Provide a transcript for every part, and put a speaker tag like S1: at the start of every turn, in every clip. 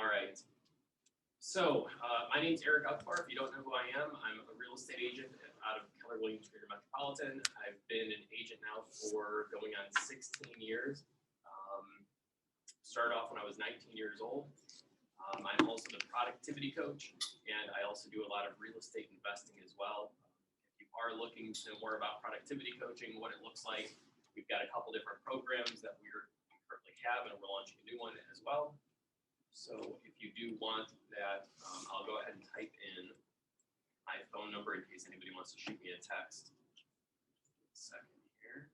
S1: All right. So my name's Eric Uchbar. If you don't know who I am, I'm a real estate agent out of Keller Williams Greater Metropolitan. I've been an agent now for going on 16 years. Started off when I was 19 years old. I'm also the productivity coach, and I also do a lot of real estate investing as well. If you are looking to know more about productivity coaching, what it looks like, we've got a couple different programs that we currently have, and we're launching a new one as well. So if you do want that, I'll go ahead and type in my phone number in case anybody wants to shoot me a text. A second here.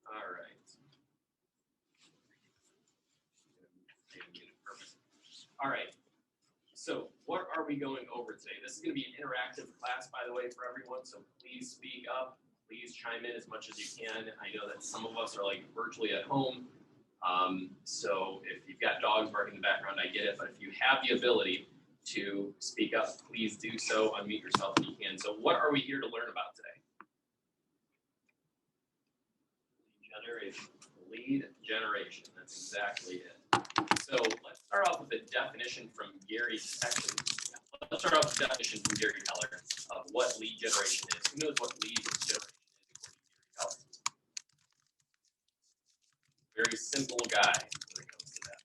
S1: All right. All right. So what are we going over today? This is going to be an interactive class, by the way, for everyone. So please speak up. Please chime in as much as you can. I know that some of us are like virtually at home. So if you've got dogs barking in the background, I get it. But if you have the ability to speak up, please do so. Unmute yourself if you can. So what are we here to learn about today? Lead generation. That's exactly it. So let's start off with a definition from Gary. Actually, let's start off with a definition from Gary Keller of what lead generation is. Who knows what lead generation is according to Gary Keller? Very simple guy when it comes to that.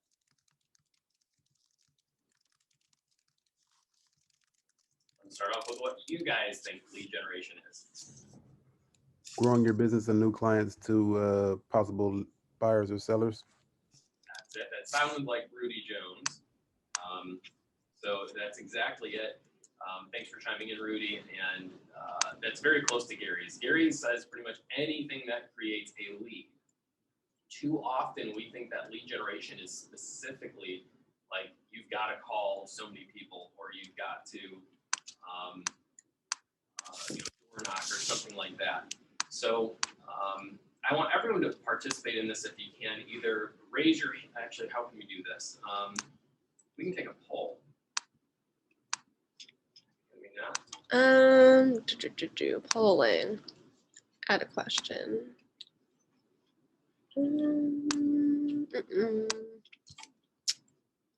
S1: Let's start off with what you guys think lead generation is.
S2: Growing your business and new clients to possible buyers or sellers.
S1: That's it. That sounded like Rudy Jones. So that's exactly it. Thanks for chiming in, Rudy. And that's very close to Gary's. Gary says pretty much anything that creates a lead. Too often we think that lead generation is specifically like you've got to call so many people or you've got to door knock or something like that. So I want everyone to participate in this if you can. Either raise your hand. Actually, how can we do this? We can take a poll. Can we not?
S3: Polling. Add a question.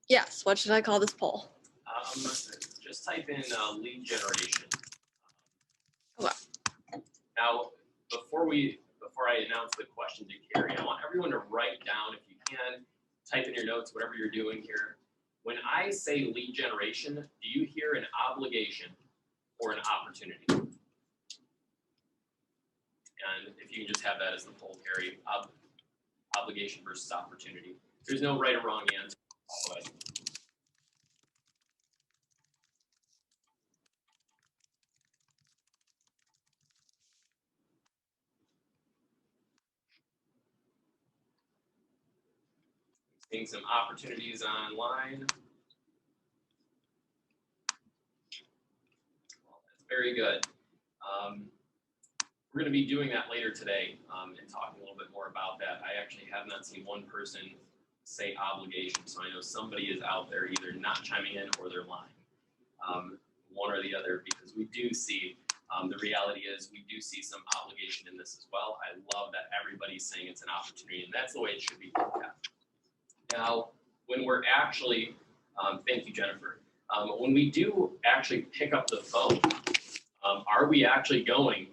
S3: Yes, what should I call this poll?
S1: Just type in lead generation.
S3: Okay.
S1: Now, before I announce the question to Carrie, I want everyone to write down, if you can, type in your notes, whatever you're doing here. When I say lead generation, do you hear an obligation or an opportunity? And if you can just have that as the poll, Carrie, obligation versus opportunity. There's no right or wrong answer. But seeing some opportunities online. Well, that's very good. We're going to be doing that later today and talking a little bit more about that. I actually have not seen one person say obligation, so I know somebody is out there either not chiming in or they're lying. One or the other, because we do see, the reality is we do see some obligation in this as well. I love that everybody's saying it's an opportunity, and that's the way it should be looked at. Now, when we're actually, thank you, Jennifer, when we do actually pick up the phone, are we actually going,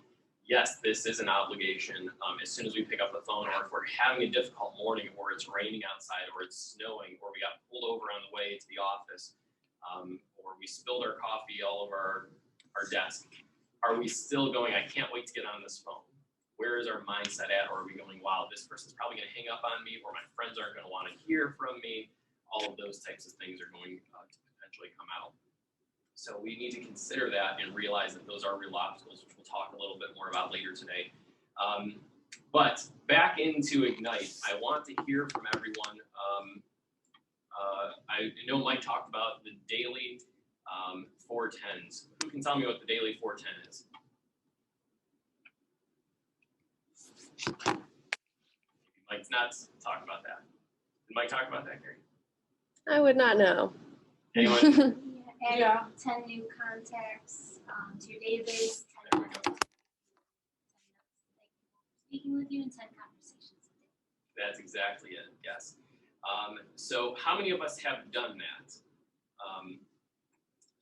S1: yes, this is an obligation as soon as we pick up the phone, or if we're having a difficult morning or it's raining outside or it's snowing or we got pulled over on the way to the office or we spilled our coffee all over our desk, are we still going, I can't wait to get on this phone? Where is our mindset at? Or are we going, wow, this person's probably going to hang up on me, or my friends aren't going to want to hear from me? All of those types of things are going to potentially come out. So we need to consider that and realize that those are real obstacles, which we'll talk a little bit more about later today. But back into Ignite, I want to hear from everyone. I know Mike talked about the daily 410s. Who can tell me what the daily 410 is? Mike's not talking about that. Did Mike talk about that, Gary?
S3: I would not know.
S1: Anyone?
S4: add 10 new contacts to your database, 10 more notes, 10 notes speaking with you, and 10 conversations a day.
S1: That's exactly it, yes. So how many of us have done that? Can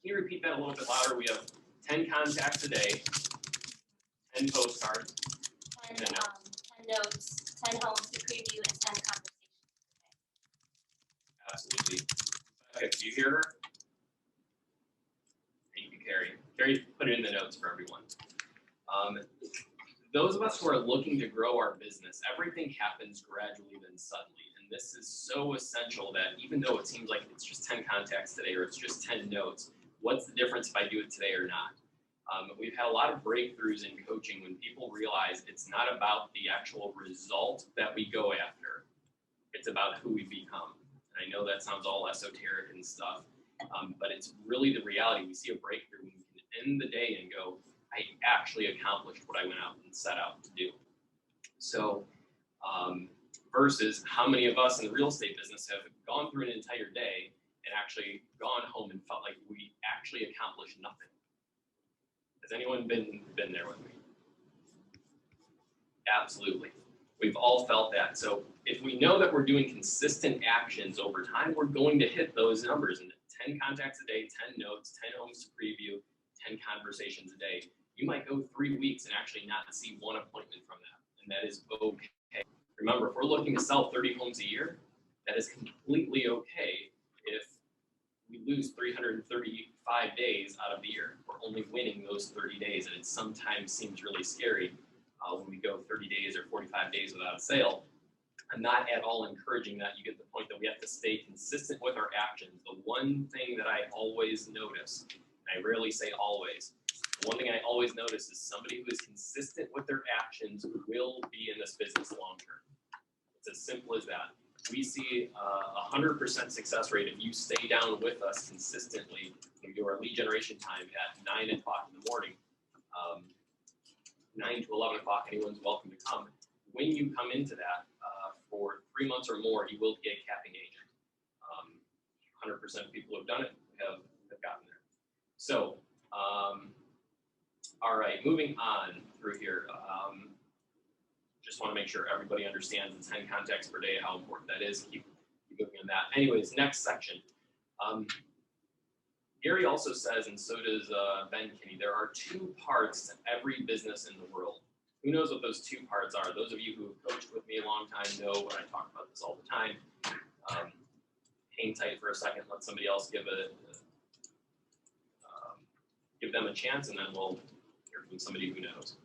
S1: you repeat that a little bit louder? We have 10 contacts a day, 10 postcards,
S4: 10 notes, 10 homes to preview, and 10 conversations a day.
S1: Absolutely. Okay, do you hear her? Thank you, Carrie. Carrie put it in the notes for everyone. Those of us who are looking to grow our business, everything happens gradually then suddenly. And this is so essential that even though it seems like it's just 10 contacts today or it's just 10 notes, what's the difference if I do it today or not? We've had a lot of breakthroughs in coaching when people realize it's not about the actual result that we go after. It's about who we become. And I know that sounds all esoteric and stuff, but it's really the reality. We see a breakthrough when we can end the day and go, I actually accomplished what I went out and set out to do. So versus how many of us in the real estate business have gone through an entire day and actually gone home and felt like we actually accomplished nothing. Has anyone been there with me? Absolutely. We've all felt that. So if we know that we're doing consistent actions over time, we're going to hit those numbers. And 10 contacts a day, 10 notes, 10 homes to preview, 10 conversations a day. You might go 3 weeks and actually not see one appointment from that. And that is okay. Remember, if we're looking to sell 30 homes a year, that is completely okay if we lose 335 days out of the year. We're only winning those 30 days. And it sometimes seems really scary when we go 30 days or 45 days without a sale. I'm not at all encouraging that. You get the point that we have to stay consistent with our actions. The one thing that I always notice, and I rarely say always, the one thing I always notice is somebody who is consistent with their actions will be in this business long term. It's as simple as that. We see a 100% success rate if you stay down with us consistently. We do our lead generation time at 9 o'clock in the morning, 9 to 11 o'clock, anyone's welcome to come. When you come into that, for 3 months or more, you will be a capping agent. 100% of people who have done it have gotten there. So, all right, moving on through here. Just want to make sure everybody understands the 10 contacts per day, how important that is. Keep moving on that. Anyways, next section. Gary also says, and so does Ben Kinney, there are 2 parts to every business in the world. Who knows what those 2 parts are? Those of you who have coached with me a long time know when I talk about this all the time. Hang tight for a second, let somebody else give them a chance, and then we'll hear from somebody who knows.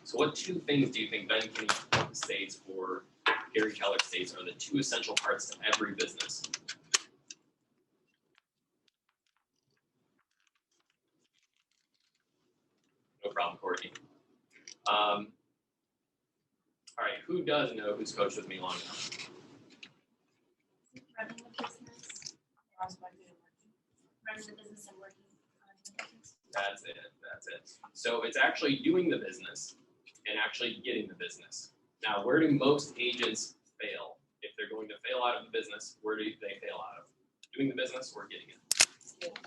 S1: So what 2 things do you think Ben Kinney states or Gary Keller states are the 2 essential parts to every business? No problem, Courtney. All right, who does know who's coached with me long enough?
S4: Running the business. Running the business and working on the business.
S1: That's it. So it's actually doing the business and actually getting the business. Now, where do most agents fail? If they're going to fail out of the business, where do they fail out of? Doing the business or getting it?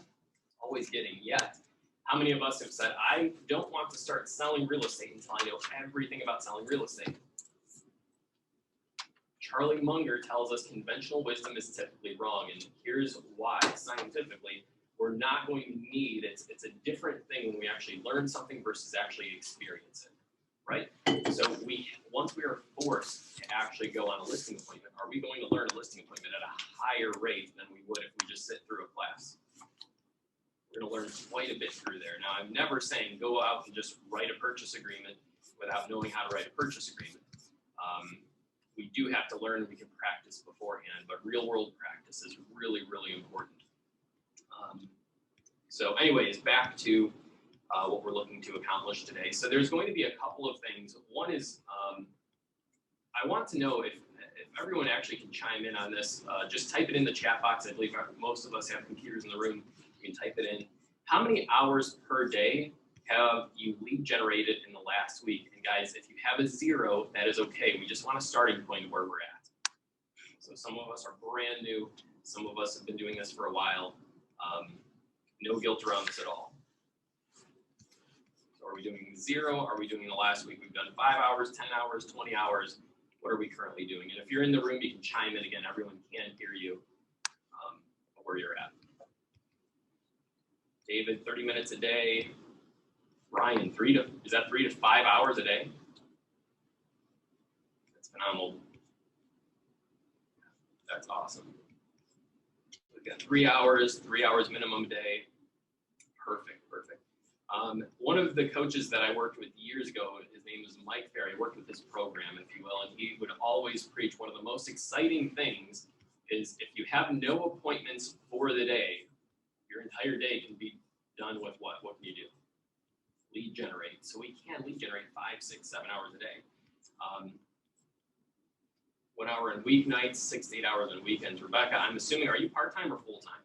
S1: Always getting, yet. How many of us have said, I don't want to start selling real estate until I know everything about selling real estate? Charlie Munger tells us conventional wisdom is typically wrong, and here's why. Scientifically, we're not going to need, it's a different thing when we actually learn something versus actually experience it, right? So once we are forced to actually go on a listing appointment, are we going to learn a listing appointment at a higher rate than we would if we just sit through a class? We're going to learn quite a bit through there. Now, I'm never saying go out and just write a purchase agreement without knowing how to write a purchase agreement. We do have to learn, we can practice beforehand, but real world practice is really, really important. So anyways, back to what we're looking to accomplish today. So there's going to be a couple of things. One is, I want to know if everyone actually can chime in on this. Just type it in the chat box. I believe most of us have computers in the room. You can type it in. How many hours per day have you lead generated in the last week? And guys, if you have a 0, that is okay. We just want a starting point of where we're at. So some of us are brand new. Some of us have been doing this for a while. No guilt around this at all. So are we doing 0? Are we doing the last week? We've done 5 hours, 10 hours, 20 hours. What are we currently doing? And if you're in the room, you can chime in again. Everyone can hear you where you're at. David, 30 minutes a day. Ryan, is that 3 to 5 hours a day? That's phenomenal. That's awesome. We've got 3 hours minimum a day. Perfect. One of the coaches that I worked with years ago, his name is Mike Ferry. I worked with his program, if you will, and he would always preach one of the most exciting things is if you have no appointments for the day, your entire day can be done with what? What can you do? Lead generate. So we can lead generate 5, 6, 7 hours a day. 1 hour on weeknights, 6 to 8 hours on weekends. Rebecca, I'm assuming, are you part-time or full-time?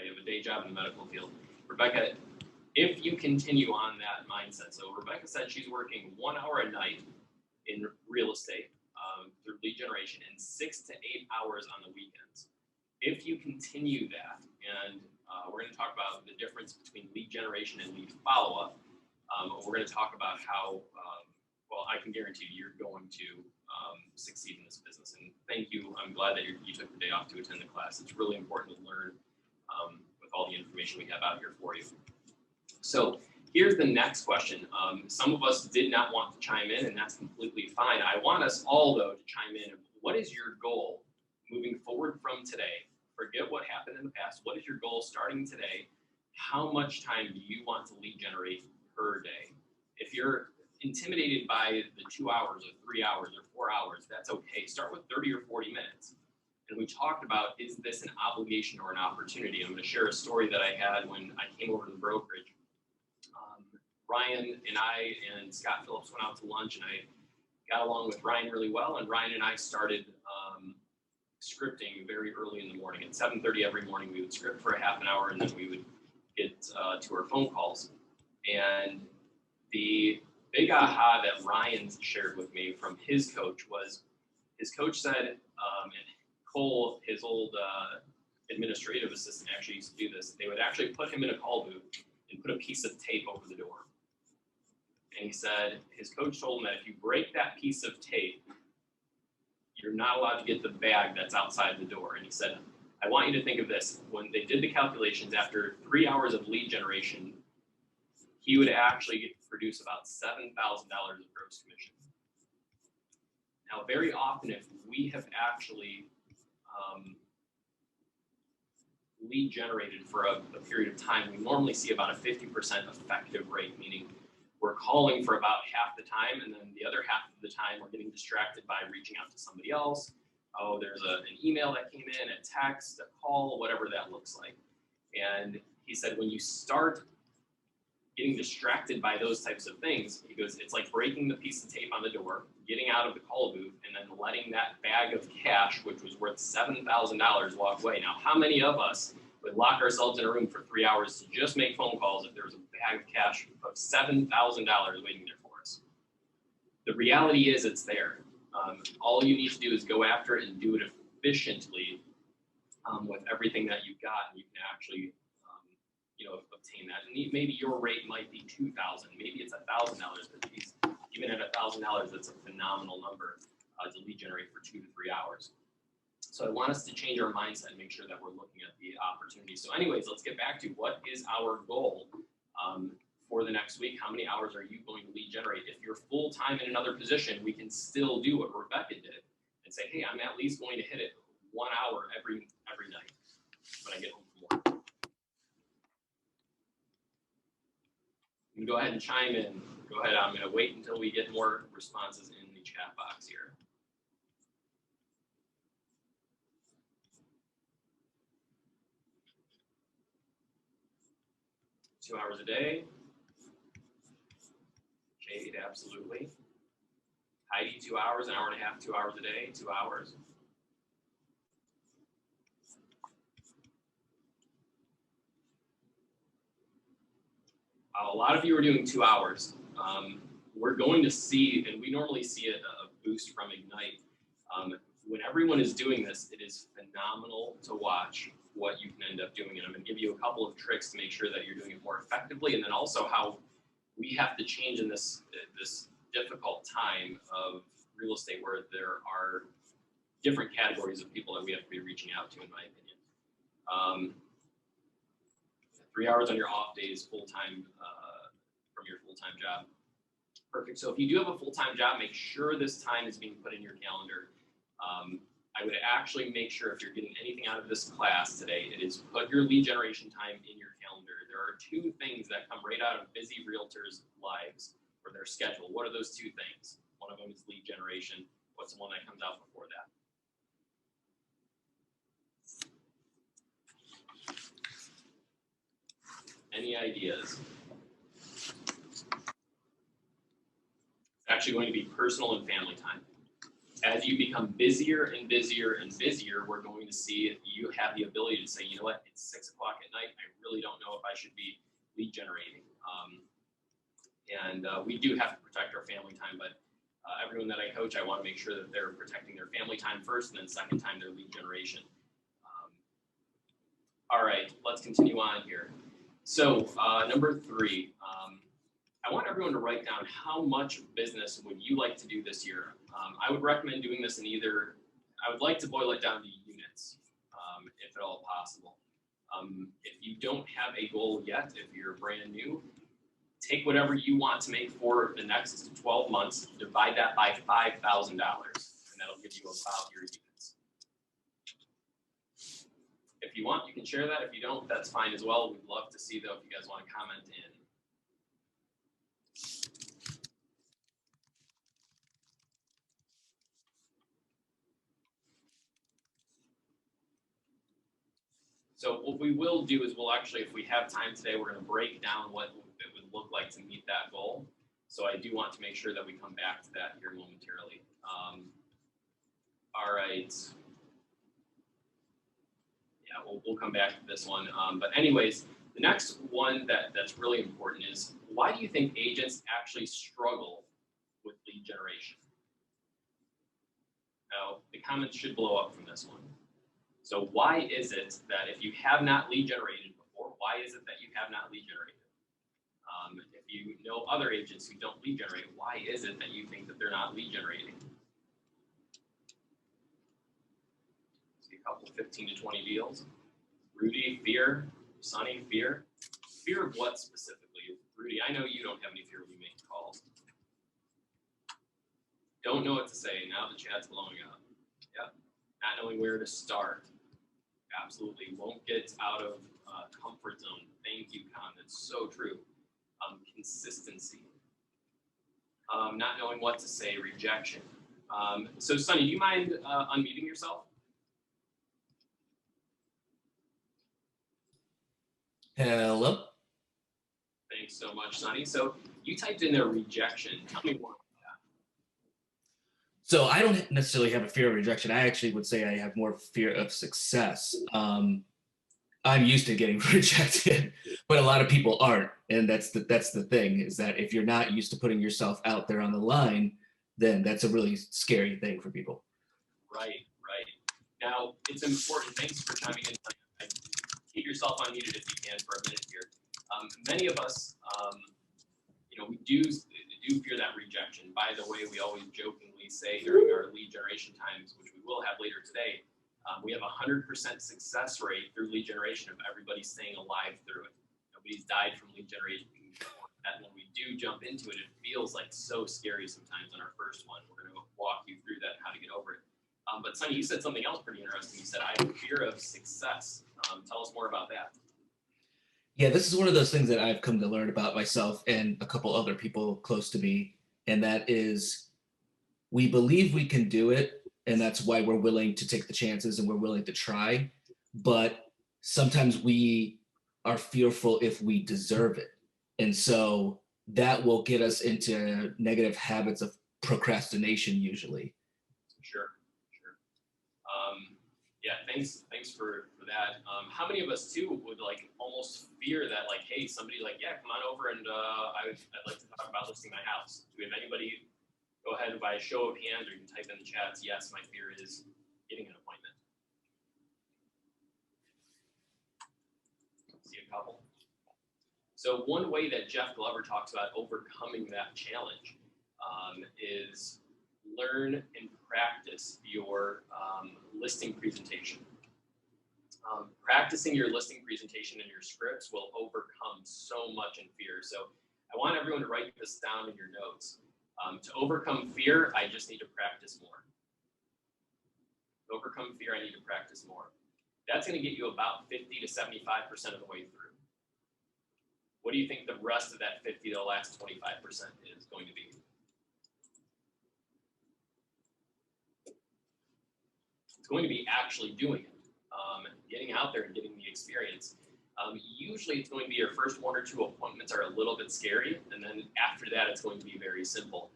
S1: You have a day job in the medical field. Rebecca, if you continue on that mindset, so Rebecca said she's working 1 hour a night in real estate through lead generation and 6 to 8 hours on the weekends. If you continue that, and we're going to talk about the difference between lead generation and lead follow-up, we're going to talk about how, well, I can guarantee you're going to succeed in this business. And thank you. I'm glad that you took the day off to attend the class. It's really important to learn with all the information we have out here for you. So here's the next question. Some of us did not want to chime in, and that's completely fine. I want us all, though, to chime in. What is your goal moving forward from today? Forget what happened in the past. What is your goal starting today? How much time do you want to lead generate per day? If you're intimidated by the 2 hours or 3 hours or 4 hours, that's okay. Start with 30 or 40 minutes. And we talked about, is this an obligation or an opportunity? I'm going to share a story that I had when I came over to the brokerage. Ryan and I and Scott Phillips went out to lunch, and I got along with Ryan really well. And Ryan and I started scripting very early in the morning. At 7:30 every morning, we would script for a half an hour, and then we would get to our phone calls. And the big aha that Ryan shared with me from his coach was, his coach said, and Cole, his old administrative assistant, actually used to do this. They would actually put him in a call booth and put a piece of tape over the door. And he said, his coach told him that if you break that piece of tape, you're not allowed to get the bag that's outside the door. And he said, I want you to think of this. When they did the calculations, after 3 hours of lead generation, he would actually produce about $7,000 of gross commission. Now, very often, if we have actually lead generated for a period of time, we normally see about a 50% effective rate, meaning we're calling for about half the time, and then the other half of the time we're getting distracted by reaching out to somebody else. Oh, there's an email that came in, a text, a call, whatever that looks like. And he said, when you start getting distracted by those types of things, he goes, it's like breaking the piece of tape on the door, getting out of the call booth, and then letting that bag of cash, which was worth $7,000, walk away. Now, how many of us would lock ourselves in a room for 3 hours to just make phone calls if there was a bag of cash of $7,000 waiting there for us? The reality is it's there. All you need to do is go after it and do it efficiently with everything that you've got, and you can actually obtain that. And maybe your rate might be $2,000, maybe it's $1,000, but even at $1,000, that's a phenomenal number to lead generate for 2 to 3 hours. So I want us to change our mindset and make sure that we're looking at the opportunities. So anyways, let's get back to what is our goal for the next week. How many hours are you going to lead generate? If you're full-time in another position, we can still do what Rebecca did and say, hey, I'm at least going to hit it 1 hour every night when I get home from work. You can go ahead and chime in. Go ahead. I'm going to wait until we get more responses in the chat box here. $2 hours a day. Jade, absolutely. Heidi, 2 hours, an hour and a half, 2 hours a day, 2 hours. A lot of you are doing 2 hours. We're going to see, and we normally see a boost from Ignite. When everyone is doing this, it is phenomenal to watch what you can end up doing. And I'm going to give you a couple of tricks to make sure that you're doing it more effectively, and then also how we have to change in this difficult time of real estate where there are different categories of people that we have to be reaching out to, in my opinion. 3 hours on your off days, full-time, from your full-time job. Perfect. So if you do have a full-time job, make sure this time is being put in your calendar. I would actually make sure, if you're getting anything out of this class today, it is put your lead generation time in your calendar. There are 2 things that come right out of busy realtors' lives or their schedule. What are those 2 things? One of them is lead generation. What's the one that comes out before that? Any ideas? It's actually going to be personal and family time. As you become busier and busier and busier, we're going to see if you have the ability to say, you know what, it's 6 o'clock at night. I really don't know if I should be lead generating. We do have to protect our family time, but everyone that I coach, I want to make sure that they're protecting their family time first, and then second time their lead generation. All right, let's continue on here. So number 3, I want everyone to write down how much business would you like to do this year. I would recommend doing this in I would like to boil it down to units, if at all possible. If you don't have a goal yet, if you're brand new, take whatever you want to make for the next 12 months, divide that by $5,000, and that'll give you about your units. If you want, you can share that. If you don't, that's fine as well. We'd love to see, though, if you guys want to comment in. So what we will do is we'll actually, if we have time today, we're going to break down what it would look like to meet that goal. So I do want to make sure that we come back to that here momentarily. All right. Yeah, we'll come back to this one. But anyways, the next one that's really important is, why do you think agents actually struggle with lead generation? Now, the comments should blow up from this one. So why is it that if you have not lead generated before, why is it that you have not lead generated? If you know other agents who don't lead generate, why is it that you think that they're not lead generating? See a couple 15 to 20 deals. Rudy, fear. Sonny, fear. Fear of what specifically? Rudy, I know you don't have any fear when you make calls. Don't know what to say. Now the chat's blowing up. Yep. Not knowing where to start. Absolutely. Won't get out of comfort zone. Thank you, Con. That's so true. Consistency. Not knowing what to say. Rejection. So, Sonny, do you mind unmuting yourself?
S5: Hello.
S1: Thanks so much, Sonny. So you typed in there rejection. Tell me more.
S5: So I don't necessarily have a fear of rejection. I actually would say I have more fear of success. I'm used to getting rejected, but a lot of people aren't. And that's the thing, is that if you're not used to putting yourself out there on the line, then that's a really scary thing for people.
S1: Right. Now, it's important. Thanks for chiming in. Keep yourself unmuted if you can for a minute here. Many of us, we do fear that rejection. By the way, we always jokingly say during our lead generation times, which we will have later today, we have a 100% success rate through lead generation of everybody staying alive through it. Nobody's died from lead generation. And when we do jump into it, it feels like so scary sometimes on our first one. We're going to walk you through that and how to get over it. But Sonny, you said something else pretty interesting. You said, I have a fear of success. Tell us more about that.
S5: Yeah, this is one of those things that I've come to learn about myself and a couple other people close to me. And that is, we believe we can do it. And that's why we're willing to take the chances and we're willing to try. But sometimes we are fearful if we deserve it. And so that will get us into negative habits of procrastination usually.
S1: Sure. Yeah, thanks for that. How many of us too would like almost fear that like, hey, somebody like, yeah, come on over and I'd like to talk about listing my house. Do we have anybody? Go ahead and by a show of hands, or you can type in the chats. Yes, my fear is getting an appointment. See a couple. So one way that Jeff Glover talks about overcoming that challenge is learn and practice your listing presentation. Practicing your listing presentation and your scripts will overcome so much in fear. So I want everyone to write this down in your notes. To overcome fear, I just need to practice more. To overcome fear, I need to practice more. That's going to get you about 50 to 75% of the way through. What do you think the rest of that 50 to the last 25% is going to be? It's going to be actually doing it, getting out there and getting the experience. Usually it's going to be your first 1 or 2 appointments are a little bit scary, and then after that it's going to be very simple.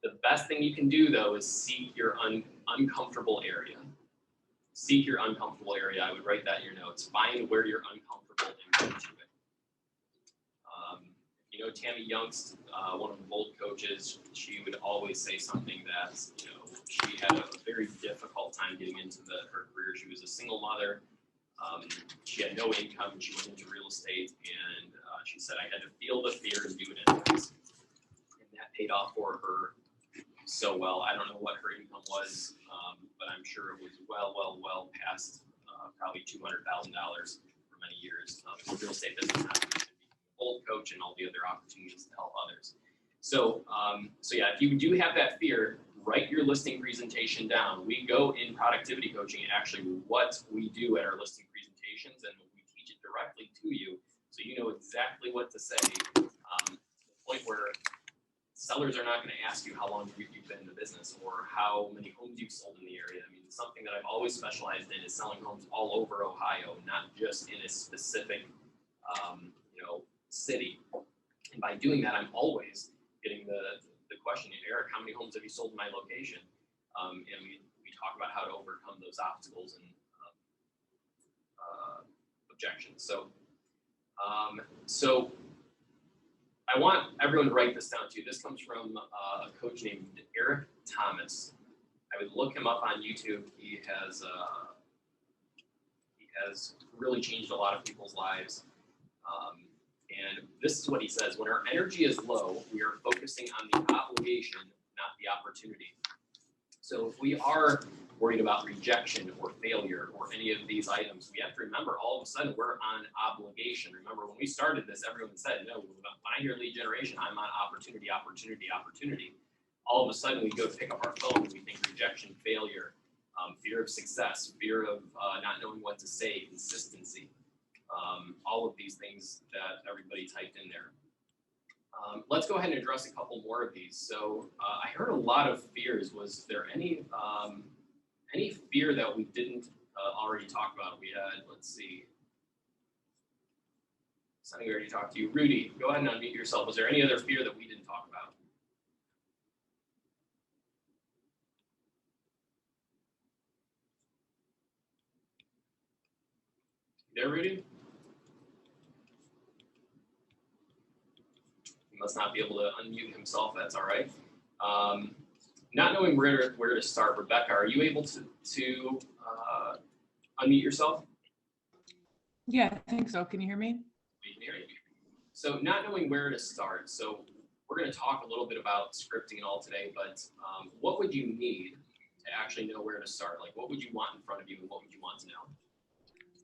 S1: The best thing you can do though is seek your uncomfortable area. Seek your uncomfortable area. I would write that in your notes. Find where you're uncomfortable and go to it. You know, Tammy Youngst, one of the Bold coaches, she would always say something that, you know, she had a very difficult time getting into her career. She was a single mother. She had no income. She went into real estate, and she said, I had to feel the fear and do it anyways. And that paid off for her so well. I don't know what her income was, but I'm sure it was well past probably $200,000 for many years. Real estate business happened. Bold coach and all the other opportunities to help others. So, yeah, if you do have that fear, write your listing presentation down. We go in productivity coaching actually what we do at our listing presentations, and we teach it directly to you, so you know exactly what to say. To the point where sellers are not going to ask you how long you've been in the business or how many homes you've sold in the area. I mean, something that I've always specialized in is selling homes all over Ohio, not just in a specific, city. And by doing that, I'm always getting the question, Eric, how many homes have you sold in my location? And we talk about how to overcome those obstacles and objections. So I want everyone to write this down too. This comes from a coach named Eric Thomas. I would look him up on YouTube. He has really changed a lot of people's lives. And this is what he says: when our energy is low, we are focusing on the obligation, not the opportunity. So if we are worried about rejection or failure or any of these items, we have to remember all of a sudden we're on obligation. Remember when we started this, everyone said, no, when I hear lead generation, I'm on opportunity. All of a sudden we go to pick up our phone and we think rejection, failure, fear of success, fear of not knowing what to say, consistency. All of these things that everybody typed in there. Let's go ahead and address a couple more of these. So I heard a lot of fears. Was there any fear that we didn't already talk about? We had, let's see. Sonny, we already talked to you. Rudy, go ahead and unmute yourself. Was there any other fear that we didn't talk about? You there, Rudy? Must not be able to unmute himself. That's all right. Not knowing where to start. Rebecca, are you able to unmute yourself?
S6: Yeah, I think so. Can you hear me?
S1: We can hear you. So not knowing where to start. So we're going to talk a little bit about scripting and all today, but what would you need to actually know where to start? Like, what would you want in front of you, and what would you want to know?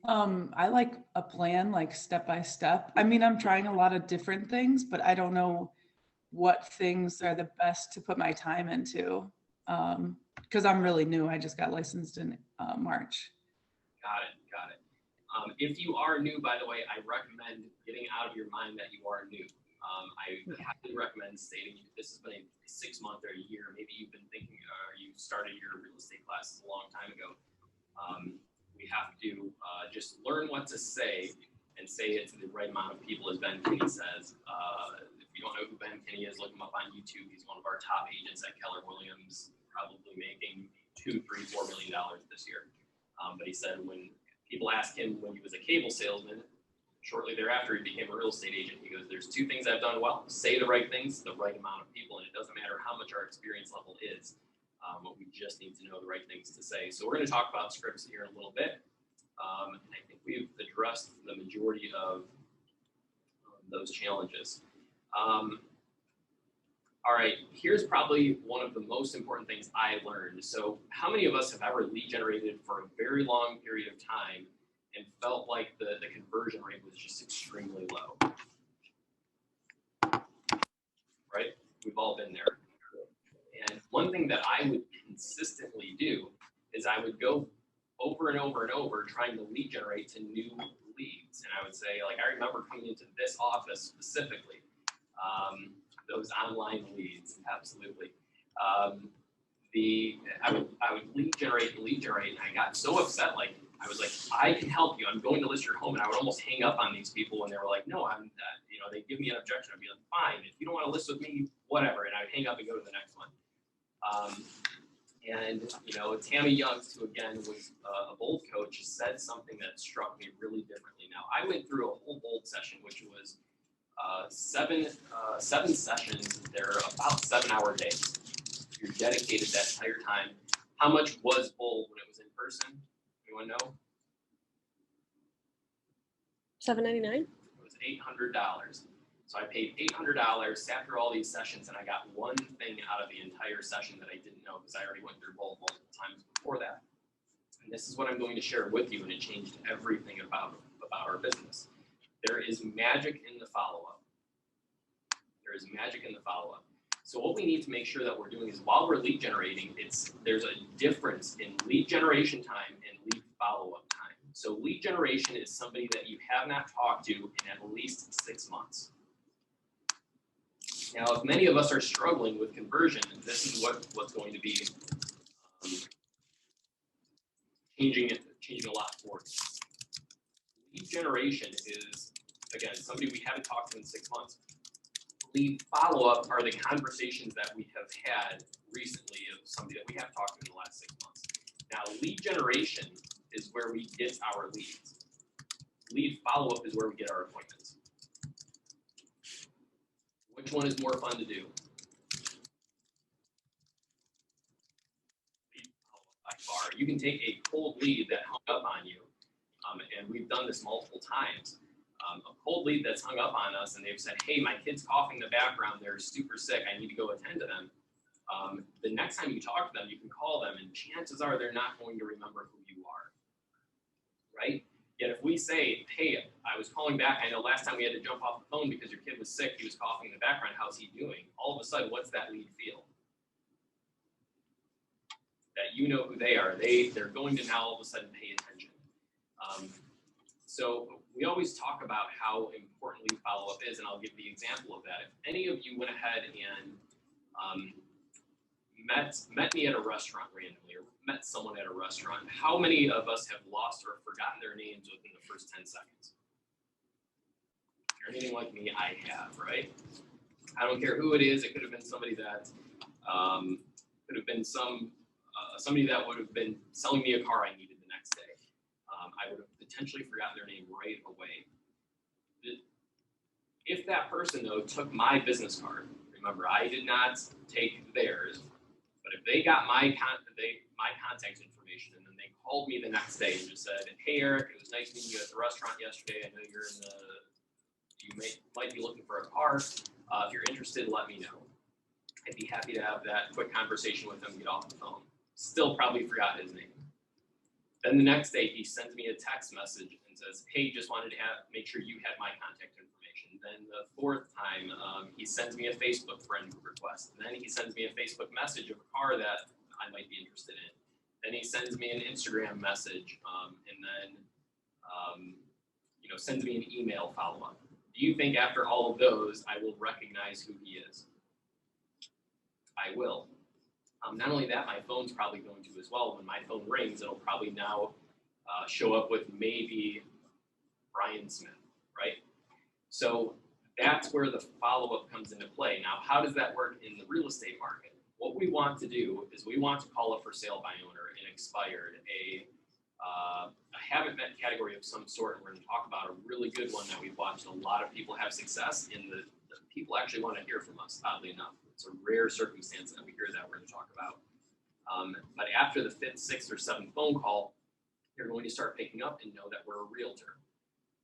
S6: I like a plan, like step by step. I mean, I'm trying a lot of different things, but I don't know what things are the best to put my time into. Because I'm really new. I just got licensed in March. Got it.
S1: If you are new, by the way, I recommend getting out of your mind that you are new. I highly recommend stating this has been a 6 month or a year. Maybe you've been thinking, or you started your real estate classes a long time ago. We have to just learn what to say and say it to the right amount of people, as Ben Kinney says. If you don't know who Ben Kinney is, look him up on YouTube. He's one of our top agents at Keller Williams, probably making $2, $3, $4 million this year. But he said when people asked him when he was a cable salesman, shortly thereafter he became a real estate agent. He goes, there's two things I've done well: say the right things to the right amount of people, and it doesn't matter how much our experience level is. We just need to know the right things to say. So we're going to talk about scripts here in a little bit. And I think we've addressed the majority of those challenges. All right, here's probably one of the most important things I learned. So how many of us have ever lead generated for a very long period of time and felt like the conversion rate was just extremely low? Right? We've all been there. And one thing that I would consistently do is I would go over and over and over trying to lead generate to new leads. And I would say, like, I remember coming into this office specifically, those online leads, absolutely. I would lead generate, and I got so upset, like, I was like, I can help you. I'm going to list your home. And I would almost hang up on these people when they were like, no, I'm not. You know, they give me an objection. I'd be like, fine, if you don't want to list with me, whatever. And I'd hang up and go to the next one. And, you know, Tammy Youngs, who again was a bold coach, said something that struck me really differently. Now, I went through a whole bold session, which was seven sessions. They're about 7-hour days. You're dedicated that entire time. How much was bold when it was in person? Anyone know?
S3: $7.99.
S1: It was $800. So I paid $800, sat through all these sessions, and I got one thing out of the entire session that I didn't know because I already went through bold multiple times before that. And this is what I'm going to share with you, and it changed everything about our business. There is magic in the follow-up. There is magic in the follow-up. So what we need to make sure that we're doing is while we're lead generating, there's a difference in lead generation time and lead follow-up time. So lead generation is somebody that you have not talked to in at least 6 months. Now, if many of us are struggling with conversion, this is what's going to be changing a lot for us. Lead generation is, again, somebody we haven't talked to in 6 months. Lead follow-up are the conversations that we have had recently of somebody that we have talked to in the last 6 months. Now, lead generation is where we get our leads. Lead follow-up is where we get our appointments. Which one is more fun to do? Lead follow-up by far. You can take a cold lead that hung up on you, and we've done this multiple times. A cold lead that's hung up on us, and they've said, hey, my kid's coughing in the background, they're super sick, I need to go attend to them. The next time you talk to them, you can call them, and chances are they're not going to remember who you are, right? Yet if we say, hey, I was calling back, I know last time we had to jump off the phone because your kid was sick, he was coughing in the background, how's he doing? All of a sudden, what's that lead feel? That you know who they are. They're going to now all of a sudden pay attention. So we always talk about how important lead follow-up is, and I'll give the example of that. If any of you went ahead and met me at a restaurant randomly, or met someone at a restaurant, how many of us have lost or forgotten their names within the first 10 seconds? If you're anything like me, I have, right? I don't care who it is. It could have been somebody that could have been somebody that would have been selling me a car I needed the next day. I would have potentially forgotten their name right away. If that person, though, took my business card, remember, I did not take theirs, but if they got my contact information and then they called me the next day and just said, hey, Eric, it was nice meeting you at the restaurant yesterday. I know you might be looking for a car. If you're interested, let me know. I'd be happy to have that quick conversation with him, get off the phone. Still probably forgot his name. Then the next day, he sends me a text message and says, hey, just wanted to make sure you had my contact information. Then the fourth time, he sends me a Facebook friend request. And then he sends me a Facebook message of a car that I might be interested in. Then he sends me an Instagram message, and then sends me an email follow-up. Do you think after all of those, I will recognize who he is? I will. Not only that, my phone's probably going to as well. When my phone rings, it'll probably now show up with maybe Brian Smith, right? So that's where the follow-up comes into play. Now, how does that work in the real estate market? What we want to do is we want to call a for sale by owner, an expired, a A haven't met category of some sort, and we're going to talk about a really good one that we've watched a lot of people have success in. The people actually want to hear from us, oddly enough. It's a rare circumstance that we hear that we're going to talk about. But after the 5th, 6th, or 7th phone call, you're going to start picking up and know that we're a realtor.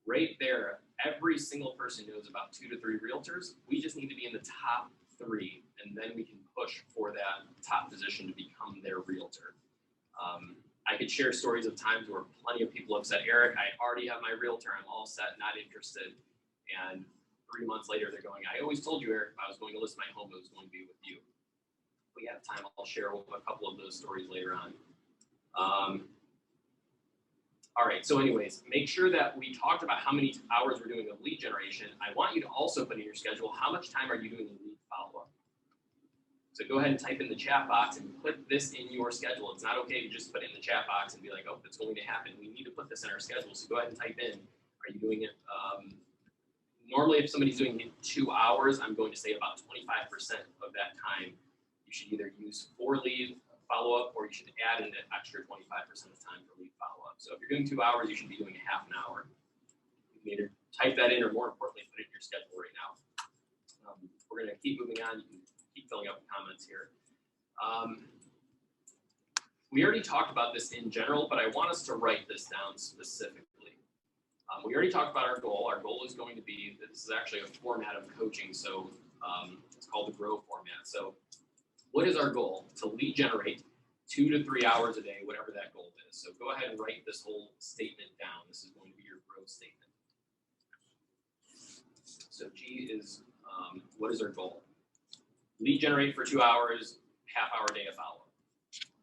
S1: Right there, every single person knows about 2 to 3 realtors. We just need to be in the top 3, and then we can push for that top position to become their realtor. I could share stories of times where plenty of people have said, Eric, I already have my realtor, I'm all set, not interested. And 3 months later, they're going, I always told you, Eric, if I was going to list my home, it was going to be with you. If we have time, I'll share a couple of those stories later on. All right, so anyways, make sure that we talked about how many hours we're doing of lead generation. I want you to also put in your schedule, how much time are you doing the lead follow-up? So go ahead and type in the chat box and put this in your schedule. It's not okay to just put it in the chat box and be like, oh, it's going to happen. We need to put this in our schedule. So go ahead and type in, are you doing it? Normally, if somebody's doing it 2 hours, I'm going to say about 25% of that time you should either use for lead follow-up, or you should add an extra 25% of time for lead follow-up. So if you're doing 2 hours, you should be doing half an hour. You can either type that in, or more importantly, put it in your schedule right now. We're going to keep moving on. You can keep filling up the comments here. We already talked about this in general, but I want us to write this down specifically. We already talked about our goal. Our goal is going to be, this is actually a format of coaching, so it's called the GROW format. So what is our goal? To lead generate 2 to 3 hours a day, whatever that goal is. So go ahead and write this whole statement down. This is going to be your GROW statement. So G is, what is our goal? Lead generate for 2 hours, half-hour day of follow-up.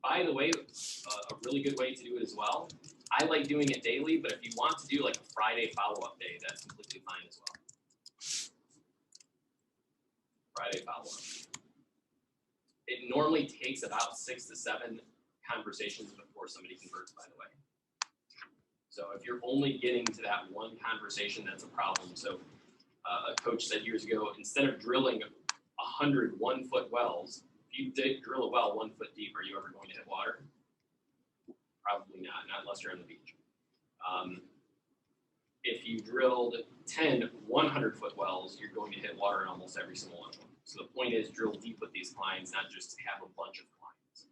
S1: By the way, a really good way to do it as well. I like doing it daily, but if you want to do like a Friday follow-up day, that's completely fine as well. Friday follow-up. It normally takes about 6 to 7 conversations before somebody converts, by the way. So if you're only getting to that one conversation, that's a problem. So a coach said years ago, instead of drilling 100 1-foot wells, if you drill a well 1 foot deep, are you ever going to hit water? Probably not unless you're on the beach. If you drilled 10 100-foot wells, you're going to hit water in almost every single one of them. So the point is, drill deep with these clients, not just have a bunch of clients.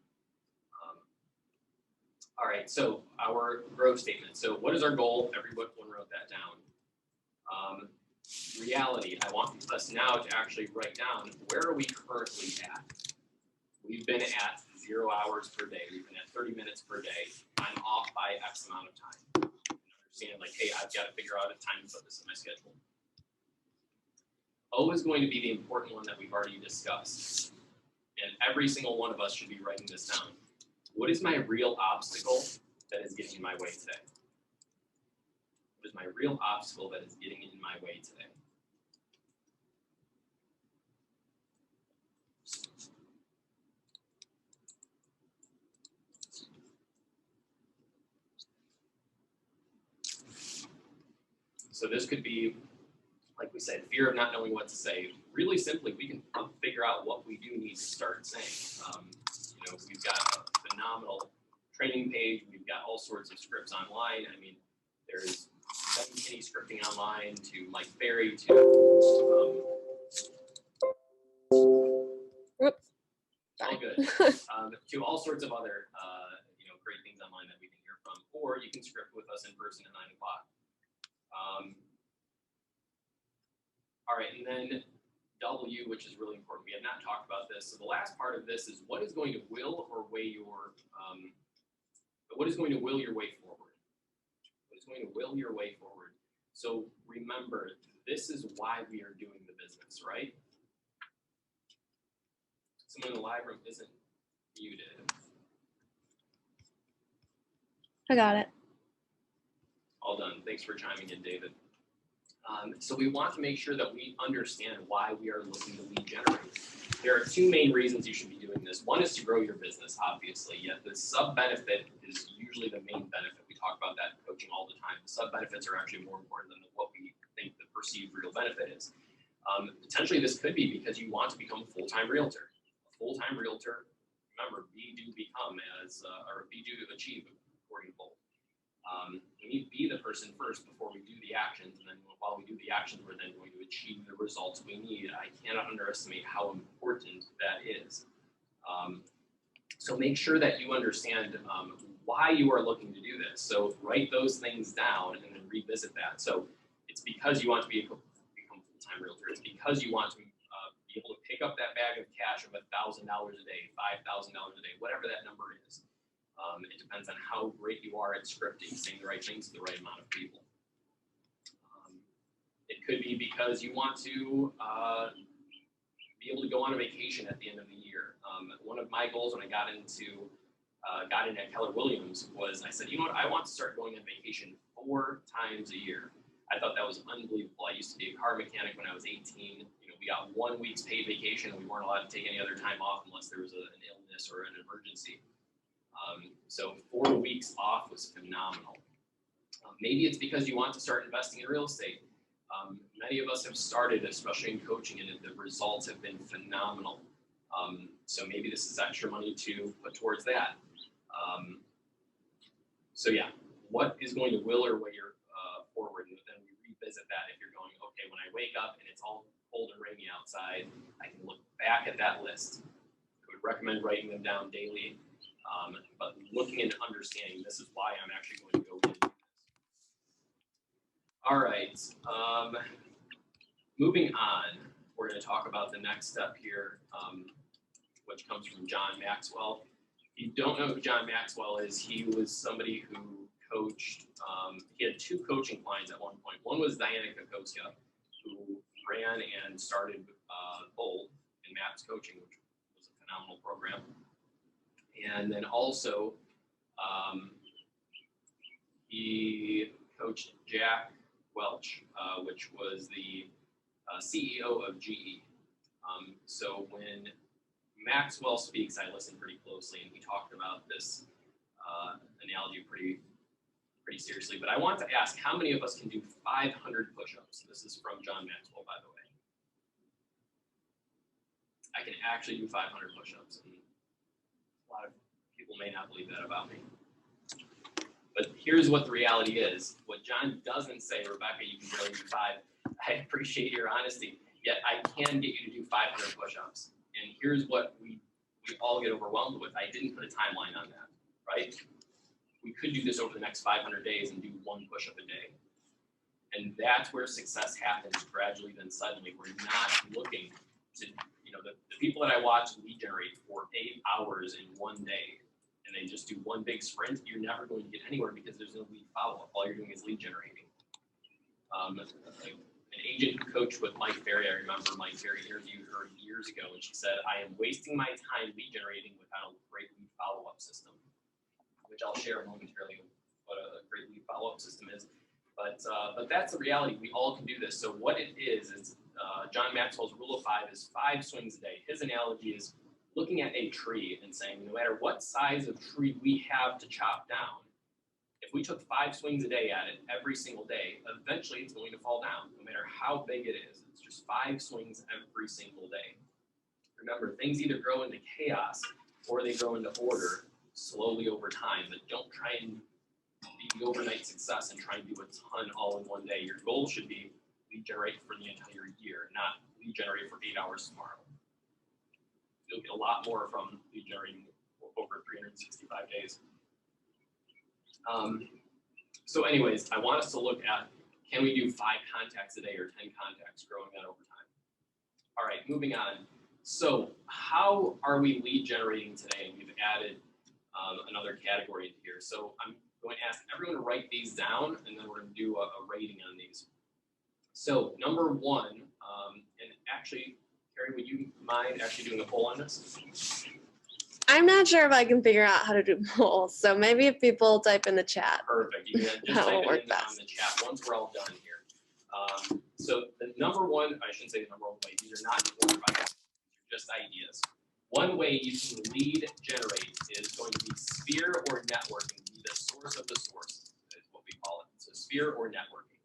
S1: All right, so our growth statement. So what is our goal? Everyone wrote that down. Reality, I want us now to actually write down, where are we currently at? We've been at 0 hours per day. We've been at 30 minutes per day. I'm off by X amount of time. Understand, like, hey, I've got to figure out a time to put this in my schedule. O is going to be the important one that we've already discussed. And every single one of us should be writing this down. What is my real obstacle that is getting in my way today? What is my real obstacle that is getting in my way today? So this could be, like we said, fear of not knowing what to say. Really simply, we can figure out what we do need to start saying. You know, we've got a phenomenal training page. We've got all sorts of scripts online. I mean, there's any scripting online to Mike Berry to all good to all sorts of other you know, great things online that we can hear from. Or you can script with us in person at 9 o'clock. All right, and then W, which is really important. We have not talked about this. So the last part of this is what is going to will or way your what is going to will your way forward? What is going to will your way forward? So remember, this is why we are doing the business, right? Someone in the live room isn't muted.
S3: I got it.
S1: All done. Thanks for chiming in, David. So we want to make sure that we understand why we are looking to lead generate. There are 2 main reasons you should be doing this. One is to grow your business, obviously, yet the sub-benefit is usually the main benefit. We talk about that in coaching all the time. The sub-benefits are actually more important than what we think the perceived real benefit is. Potentially this could be because you want to become a full-time realtor. A full-time realtor, remember, be, do, become as, or be, do, achieve, according to Bolt. We need to be the person first before we do the actions, and then while we do the actions, we're then going to achieve the results we need. I cannot underestimate how important that is. So make sure that you understand why you are looking to do this. So write those things down and then revisit that. So it's because you want to become a full-time realtor. It's because you want to be able to pick up that bag of cash of $1,000 a day, $5,000 a day, whatever that number is. It depends on how great you are at scripting, saying the right things to the right amount of people. It could be because you want to be able to go on a vacation at the end of the year. One of my goals when I got in at Keller Williams was I said, you know what, I want to start going on vacation 4 times a year. I thought that was unbelievable. I used to be a car mechanic when I was 18. We got 1 week's paid vacation. And we weren't allowed to take any other time off unless there was an illness or an emergency. So 4 weeks off was phenomenal. Maybe it's because you want to start investing in real estate. Many of us have started, especially in coaching, and the results have been phenomenal. So maybe this is extra money to put towards that. So yeah, what is going to will or way your forward? And then we revisit that if you're going, okay, when I wake up and it's all cold and rainy outside, I can look back at that list. I would recommend writing them down daily, but looking and understanding this is why I'm actually going to go in and do this. All right, moving on, we're going to talk about the next step here, which comes from John Maxwell. If you don't know who John Maxwell is, he was somebody who coached, he had 2 coaching clients at one point. One was Diana Kokosia, who ran and started Bold in MAPS coaching, which was a phenomenal program. And then also, he coached Jack Welch, which was the CEO of GE. So when Maxwell speaks, I listen pretty closely, and he talked about this analogy pretty seriously. But I want to ask, how many of us can do 500 push-ups? This is from John Maxwell, by the way. I can actually do 500 push-ups, and a lot of people may not believe that about me. But here's what the reality is. What John doesn't say, Rebecca, you can barely do 5. I appreciate your honesty, yet I can get you to do 500 push-ups. And here's what we all get overwhelmed with. I didn't put a timeline on that, right? We could do this over the next 500 days and do 1 push-up a day. And that's where success happens gradually, then suddenly. We're not looking to, the people that I watch lead generate for 8 hours in 1 day, and they just do 1 big sprint. You're never going to get anywhere because there's no lead follow-up. All you're doing is lead generating. An agent who coached with Mike Ferry, I remember Mike Ferry interviewed her years ago, and she said, I am wasting my time lead generating without a great lead follow-up system, which I'll share momentarily what a great lead follow-up system is. But that's the reality. We all can do this. So what it is John Maxwell's rule of 5 is 5 swings a day. His analogy is looking at a tree and saying, no matter what size of tree we have to chop down, if we took 5 swings a day at it every single day, eventually it's going to fall down, no matter how big it is. It's just 5 swings every single day. Remember, things either grow into chaos or they grow into order slowly over time, but don't try and be the overnight success and try and do a ton all in 1 day. Your goal should be lead generate for the entire year, not lead generate for 8 hours tomorrow. You'll get a lot more from lead generating over 365 days. So anyways, I want us to look at, can we do 5 contacts a day or 10 contacts, growing that over time? All right, moving on. So how are we lead generating today? And we've added another category in here. So I'm going to ask everyone to write these down, and then we're going to do a rating on these. So number 1, and actually, Carrie, would you mind actually doing a poll on this?
S3: I'm not sure if I can figure out how to do polls, so maybe if people type in the chat.
S1: Perfect. You can just type it in on the chat once we're all done here. So the number 1, I shouldn't say the number 1 way, these are not your advice, just ideas. One way you can lead generate is going to be sphere or networking. Be the source of the source is what we call it. So sphere or networking.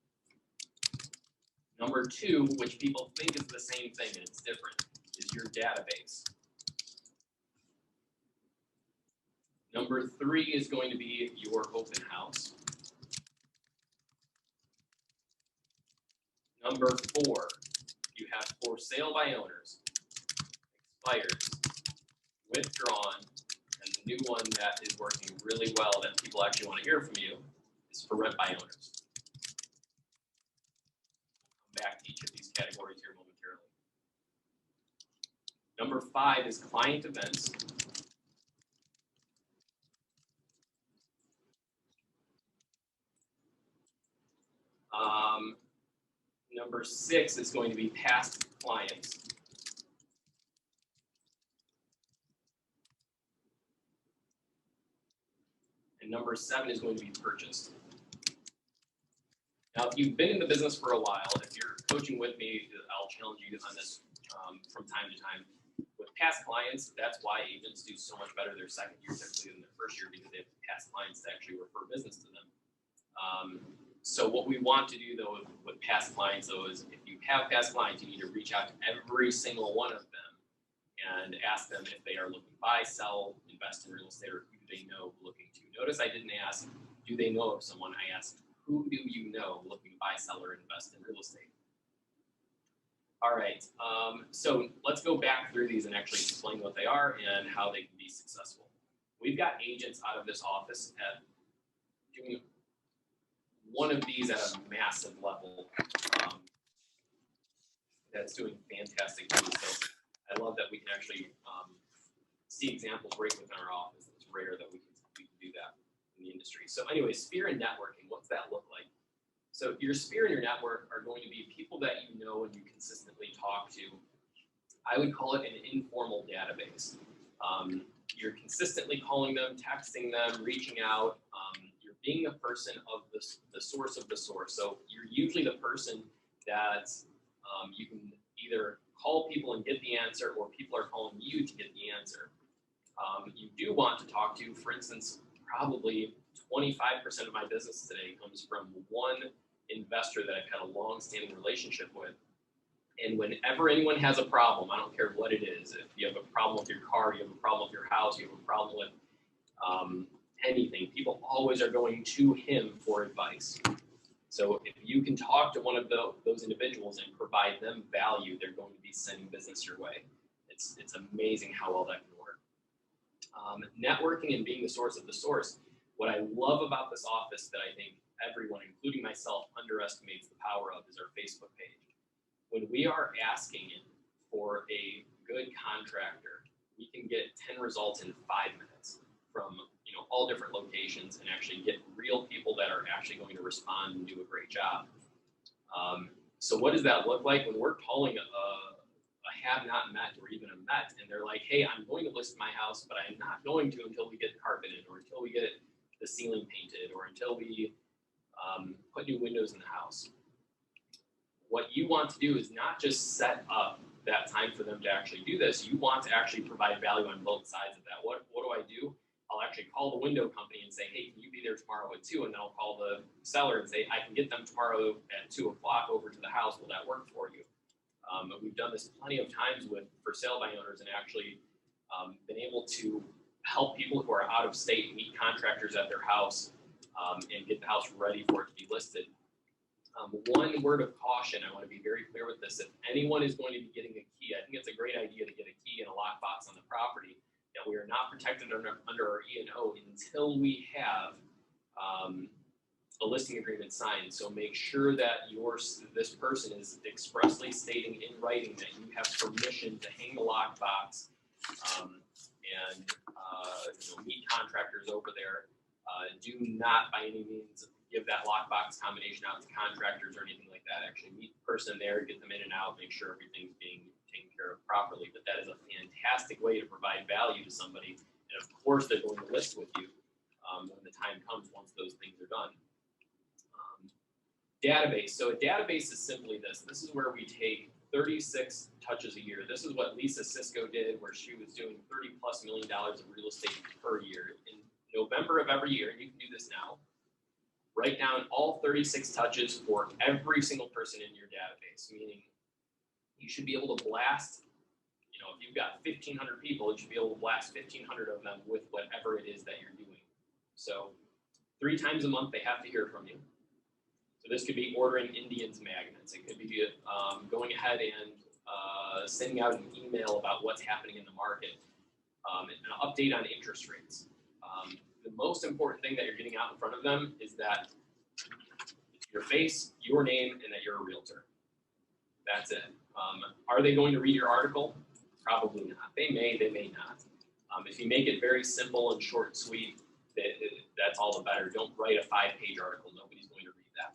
S1: Number 2, which people think is the same thing and it's different, is your database. Number 3 is going to be your open house. Number 4, you have for sale by owners, expires, withdrawn, and the new one that is working really well that people actually want to hear from you is for rent by owners. Come back to each of these categories here momentarily. Number 5 is client events. Number 6 is going to be past clients. And number 7 is going to be purchased. Now, if you've been in the business for a while, if you're coaching with me, I'll challenge you on this from time to time. With past clients, that's why agents do so much better their second year typically than their first year, because they have past clients to actually refer business to them. So what we want to do though with past clients though is if you have past clients, you need to reach out to every single one of them and ask them if they are looking to buy, sell, invest in real estate, or who do they know looking to. Notice I didn't ask, do they know of someone? I asked, who do you know looking to buy, sell, or invest in real estate? All right, so let's go back through these and actually explain what they are and how they can be successful. We've got agents out of this office at doing one of these at a massive level that's doing fantastic things. So I love that we can actually see examples right within our office. It's rare that we can do that in the industry. So anyway, sphere and networking, what's that look like? So your sphere and your network are going to be people that you know and you consistently talk to. I would call it an informal database. You're consistently calling them, texting them, reaching out. You're being the person of the source of the source. So you're usually the person that you can either call people and get the answer, or people are calling you to get the answer. You do want to talk to, for instance, probably 25% of my business today comes from one investor that I've had a long-standing relationship with. And whenever anyone has a problem, I don't care what it is, if you have a problem with your car, you have a problem with your house, you have a problem with anything, people always are going to him for advice. So if you can talk to one of those individuals and provide them value, they're going to be sending business your way. It's amazing how well that can work. Networking and being the source of the source. What I love about this office that I think everyone, including myself, underestimates the power of is our Facebook page. When we are asking for a good contractor, we can get 10 results in 5 minutes from all different locations and actually get real people that are actually going to respond and do a great job. So what does that look like when we're calling a have not met or even a met, and they're like, hey, I'm going to list my house, but I'm not going to until we get carpeted, or until we get the ceiling painted, or until we put new windows in the house. What you want to do is not just set up that time for them to actually do this. You want to actually provide value on both sides of that. What do I do? I'll actually call the window company and say, hey, can you be there tomorrow at 2? And then I'll call the seller and say, I can get them tomorrow at 2 o'clock over to the house. Will that work for you? We've done this plenty of times with for sale by owners, and actually been able to help people who are out of state meet contractors at their house and get the house ready for it to be listed. One word of caution, I want to be very clear with this. If anyone is going to be getting a key, I think it's a great idea to get a key and a lockbox on the property, that we are not protected under our E&O until we have a listing agreement signed. So make sure that this person is expressly stating in writing that you have permission to hang the lockbox and meet contractors over there. Do not by any means give that lockbox combination out to contractors or anything like that. Actually meet the person there, get them in and out, make sure everything's being taken care of properly. But that is a fantastic way to provide value to somebody. And of course, they're going to list with you when the time comes once those things are done. Database. So a database is simply this. This is where we take 36 touches a year. This is what Lisa Cisco did, where she was doing $30+ million of real estate per year. In November of every year, and you can do this now, write down all 36 touches for every single person in your database, meaning you should be able to blast, if you've got 1,500 people, you should be able to blast 1,500 of them with whatever it is that you're doing. So 3 times a month, they have to hear from you. So this could be ordering Indians magnets. It could be going ahead and sending out an email about what's happening in the market, an update on interest rates. The most important thing that you're getting out in front of them is that it's your face, your name, and that you're a realtor. That's it. Are they going to read your article? Probably not. They may not. If you make it very simple and short and sweet, that's all the better. Don't write a 5-page article. Nobody's going to read that.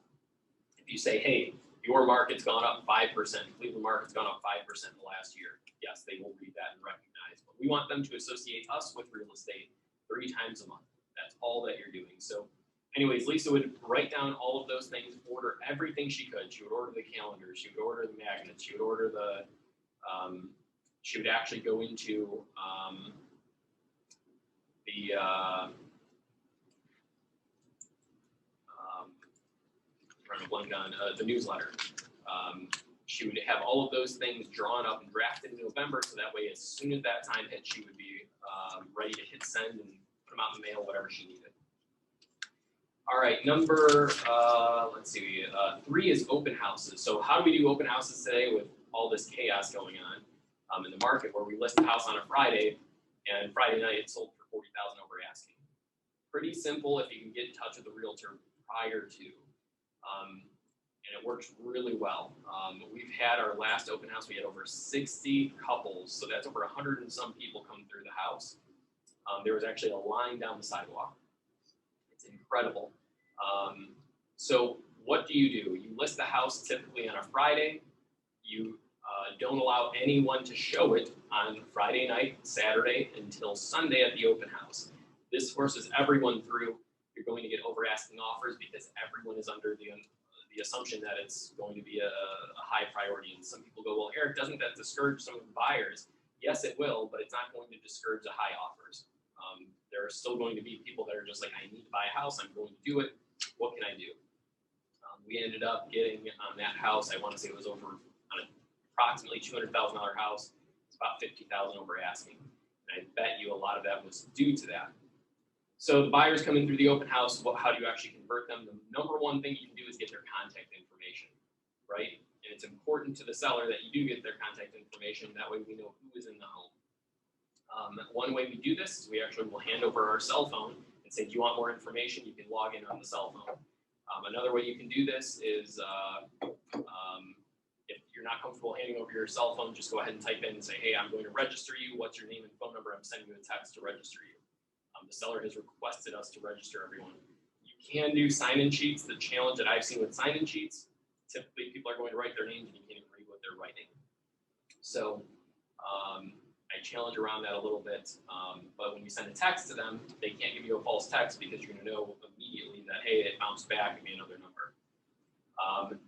S1: If you say, hey, your market's gone up 5%, Cleveland market's gone up 5% in the last year, yes, they will read that and recognize. But we want them to associate us with real estate 3 times a month. That's all that you're doing. So anyways, Lisa would write down all of those things, order everything she could. She would order the calendars, she would order the magnets, she would order the, she would actually go into trying to blank on the newsletter. She would have all of those things drawn up and drafted in November, so that way as soon as that time hit, she would be ready to hit send and put them out in the mail, whatever she needed. All right, number, let's see, 3 is open houses. So how do we do open houses today with all this chaos going on in the market, where we list a house on a Friday and Friday night it sold for $40,000 over asking? Pretty simple if you can get in touch with the realtor prior to, and it works really well. We've had our last open house, we had over 60 couples, so that's over 100 and some people come through the house. There was actually a line down the sidewalk. It's incredible. So what do? You list the house typically on a Friday. You don't allow anyone to show it on Friday night, Saturday, until Sunday at the open house. This forces everyone through. You're going to get over asking offers because everyone is under the assumption that it's going to be a high priority. And some people go, well, Eric, doesn't that discourage some of the buyers? Yes, it will, but it's not going to discourage the high offers. There are still going to be people that are just like, I need to buy a house, I'm going to do it. What can I do? We ended up getting on that house, I want to say it was over on approximately $200,000 house. It's about $50,000 over asking. And I bet you a lot of that was due to that. So the buyers coming through the open house, how do you actually convert them? The number one thing you can do is get their contact information, right? And it's important to the seller that you do get their contact information. That way we know who is in the home. One way we do this is we actually will hand over our cell phone and say, do you want more information? You can log in on the cell phone. Another way you can do this is if you're not comfortable handing over your cell phone, just go ahead and type in and say, hey, I'm going to register you. What's your name and phone number? I'm sending you a text to register you. The seller has requested us to register everyone. You can do sign-in sheets. The challenge that I've seen with sign-in sheets, typically people are going to write their names and you can't even read what they're writing. So I challenge around that a little bit, but when you send a text to them, they can't give you a false text because you're going to know immediately that, hey, it bounced back, give me another number.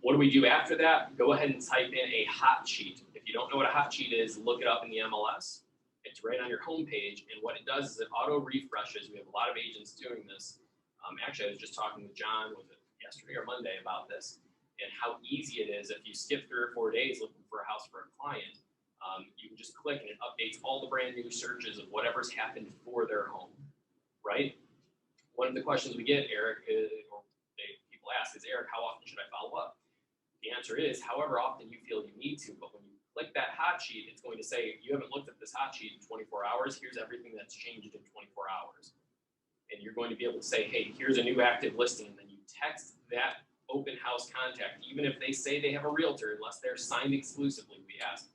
S1: What do we do after that? Go ahead and type in a hot sheet. If you don't know what a hot sheet is, look it up in the MLS. It's right on your homepage, and what it does is it auto refreshes. We have a lot of agents doing this. Actually, I was just talking with John yesterday or Monday about this, and how easy it is if you skip 3 or 4 days looking for a house for a client. You can just click and it updates all the brand new searches of whatever's happened for their home, right? One of the questions we get, Eric, people ask is, Eric, how often should I follow up? The answer is however often you feel you need to, but when you click that hot sheet, it's going to say, you haven't looked at this hot sheet in 24 hours. Here's everything that's changed in 24 hours. And you're going to be able to say, hey, here's a new active listing. And then you text that open house contact, even if they say they have a realtor, unless they're signed exclusively, we ask,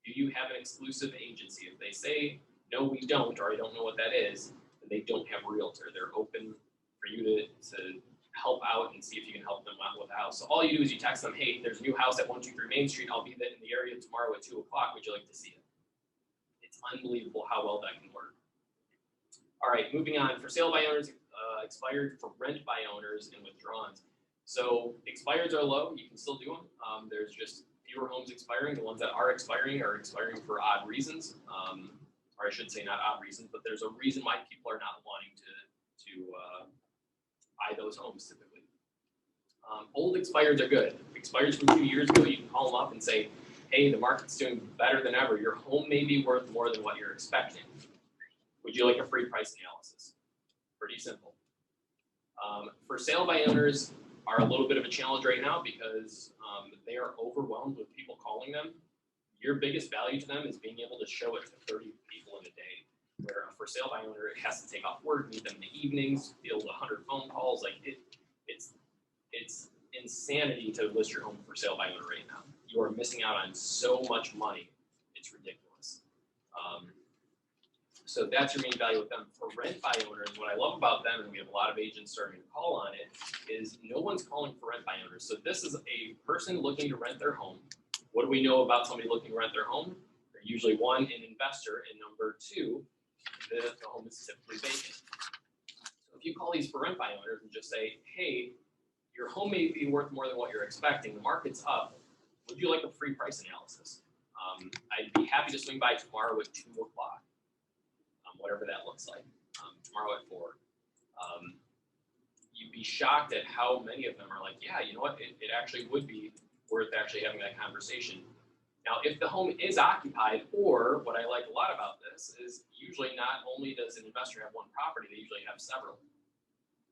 S1: do you have an exclusive agency? If they say, no, we don't, or I don't know what that is, then they don't have a realtor. They're open for you to help out and see if you can help them out with a house. So all you do is you text them, hey, there's a new house at 123 Main Street. I'll be in the area tomorrow at 2 o'clock. Would you like to see it? It's unbelievable how well that can work. All right, moving on. For sale by owners, expired. For rent by owners and withdrawns. So expireds are low. You can still do them. There's just fewer homes expiring. The ones that are expiring for odd reasons. Or I should say not odd reasons, but there's a reason why people are not wanting to buy those homes typically. Old expireds are good. Expireds from 2 years ago, you can call them up and say, hey, the market's doing better than ever. Your home may be worth more than what you're expecting. Would you like a free price analysis? Pretty simple. For sale by owners, are a little bit of a challenge right now because they are overwhelmed with people calling them. Your biggest value to them is being able to show it to 30 people in a day. Where a for sale by owner has to take off work, meet them in the evenings, field 100 phone calls. Like it's insanity to list your home for sale by owner right now. You are missing out on so much money. It's ridiculous. So that's your main value with them. For rent by owners, what I love about them, and we have a lot of agents starting to call on it, is no one's calling for rent by owners. So this is a person looking to rent their home. What do we know about somebody looking to rent their home? They're usually one, an investor, and number two, the home is typically vacant. So if you call these for rent by owners and just say, hey, your home may be worth more than what you're expecting, the market's up, would you like a free price analysis? I'd be happy to swing by tomorrow at 2 o'clock, whatever that looks like, tomorrow at 4. You'd be shocked at how many of them are like, yeah, you know what, it actually would be worth actually having that conversation. Now, if the home is occupied, or what I like a lot about this is usually not only does an investor have one property, they usually have several.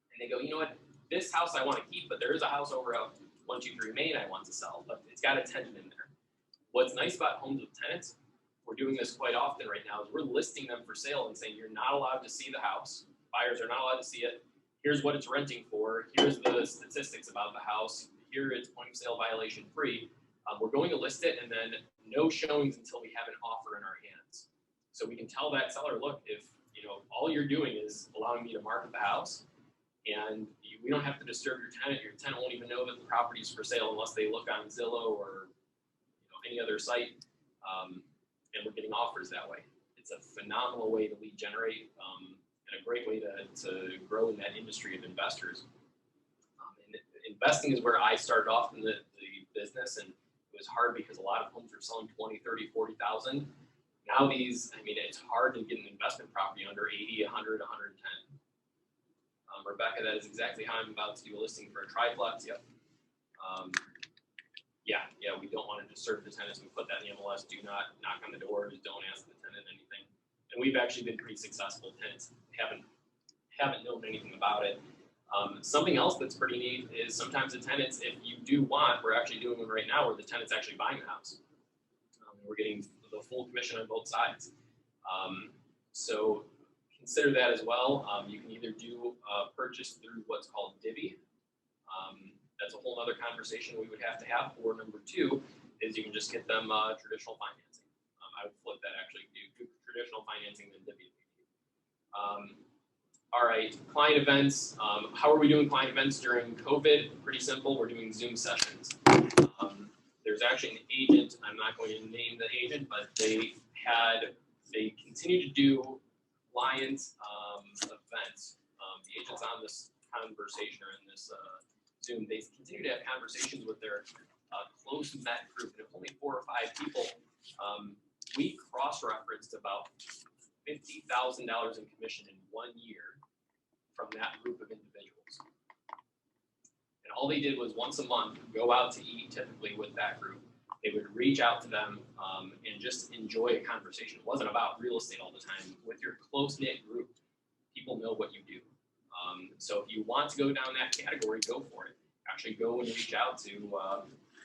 S1: And they go, you know what, this house I want to keep, but there is a house over at 123 Main I want to sell, but it's got a tenant in there. What's nice about homes with tenants, we're doing this quite often right now, is we're listing them for sale and saying you're not allowed to see the house. Buyers are not allowed to see it. Here's what it's renting for. Here's the statistics about the house. Here it's point of sale violation free. We're going to list it and then no showings until we have an offer in our hands. So we can tell that seller, look, if you know all you're doing is allowing me to market the house, and we don't have to disturb your tenant won't even know that the property is for sale unless they look on Zillow or any other site, and we're getting offers that way. It's a phenomenal way to lead generate and a great way to grow in that industry of investors. And investing is where I started off in the business, and it was hard because a lot of homes were selling 20, 30, 40,000. Now it's hard to get an investment property under 80, 100, 110. Rebecca, that is exactly how I'm about to do a listing for a triplex. Yep. Yeah, we don't want to disturb the tenants. We put that in the MLS. Do not knock on the doors. Don't ask the tenant anything. And we've actually been pretty successful. Tenants haven't known anything about it. Something else that's pretty neat is sometimes the tenants, if you do want, we're actually doing one right now where the tenant's actually buying the house. We're getting the full commission on both sides. So consider that as well. You can either do a purchase through what's called divvy. That's a whole other conversation we would have to have. Or number two is you can just get them traditional financing. I would flip that actually, do traditional financing than divvy. All right, client events. How are we doing client events during COVID? Pretty simple, we're doing Zoom sessions. There's actually an agent, I'm not going to name the agent, but they continue to do client events. The agents on this conversation or in this Zoom, they continue to have conversations with their close met group, and if only 4 or 5 people, we cross-referenced about $50,000 in commission in 1 year from that group of individuals. And all they did was once a month go out to eat, typically with that group. They would reach out to them and just enjoy a conversation. It wasn't about real estate all the time. With your close-knit group, people know what you do. So if you want to go down that category, go for it. Actually go and reach out to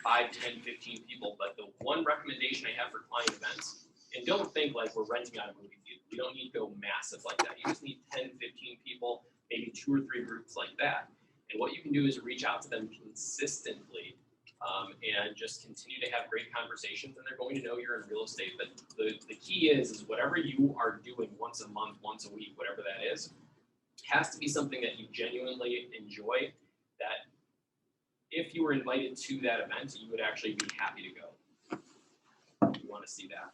S1: 5, 10, 15 people. But the one recommendation I have for client events, and don't think like we're renting out a movie theater. You don't need to go massive like that. You just need 10, 15 people, maybe 2 or 3 groups like that. And what you can do is reach out to them consistently and just continue to have great conversations, and they're going to know you're in real estate. But the key is whatever you are doing once a month, once a week, whatever that is, has to be something that you genuinely enjoy, that if you were invited to that event, you would actually be happy to go. You want to see that.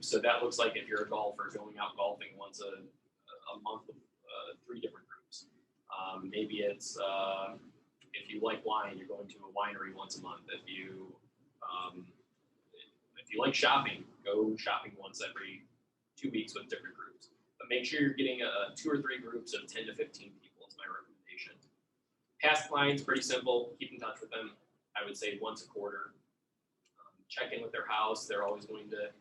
S1: So that looks like if you're a golfer, going out golfing once a month with 3 different groups. Maybe it's if you like wine, you're going to a winery once a month. If you like shopping, go shopping once every 2 weeks with different groups. But make sure you're getting 2 or 3 groups of 10 to 15 people is my recommendation. Past clients, pretty simple. Keep in touch with them. I would say once a quarter. Check in with their house. They're always going to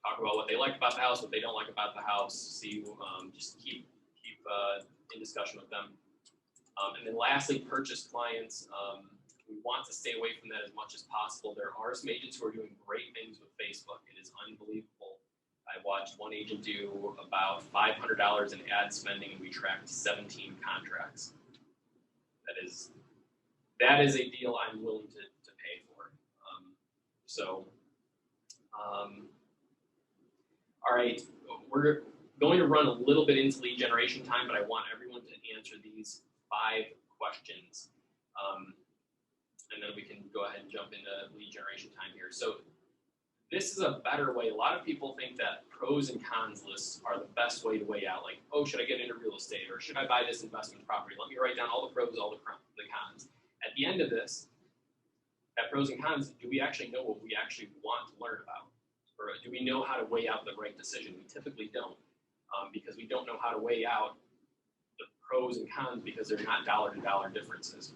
S1: talk about what they like about the house, what they don't like about the house. See, just keep in discussion with them. And then lastly, purchase clients. We want to stay away from that as much as possible. There are some agents who are doing great things with Facebook. It is unbelievable. I watched one agent do about $500 in ad spending, and we tracked 17 contracts. That is a deal I'm willing to pay for. All right, we're going to run a little bit into lead generation time, but I want everyone to answer these 5 questions. And then we can go ahead and jump into lead generation time here. So this is a better way. A lot of people think that pros and cons lists are the best way to weigh out, like, oh, should I get into real estate, or should I buy this investment property? Let me write down all the pros, all the cons. At the end of this, at pros and cons, do we actually know what we actually want to learn about? Or do we know how to weigh out the right decision? We typically don't, because we don't know how to weigh out the pros and cons because they're not dollar-to-dollar differences.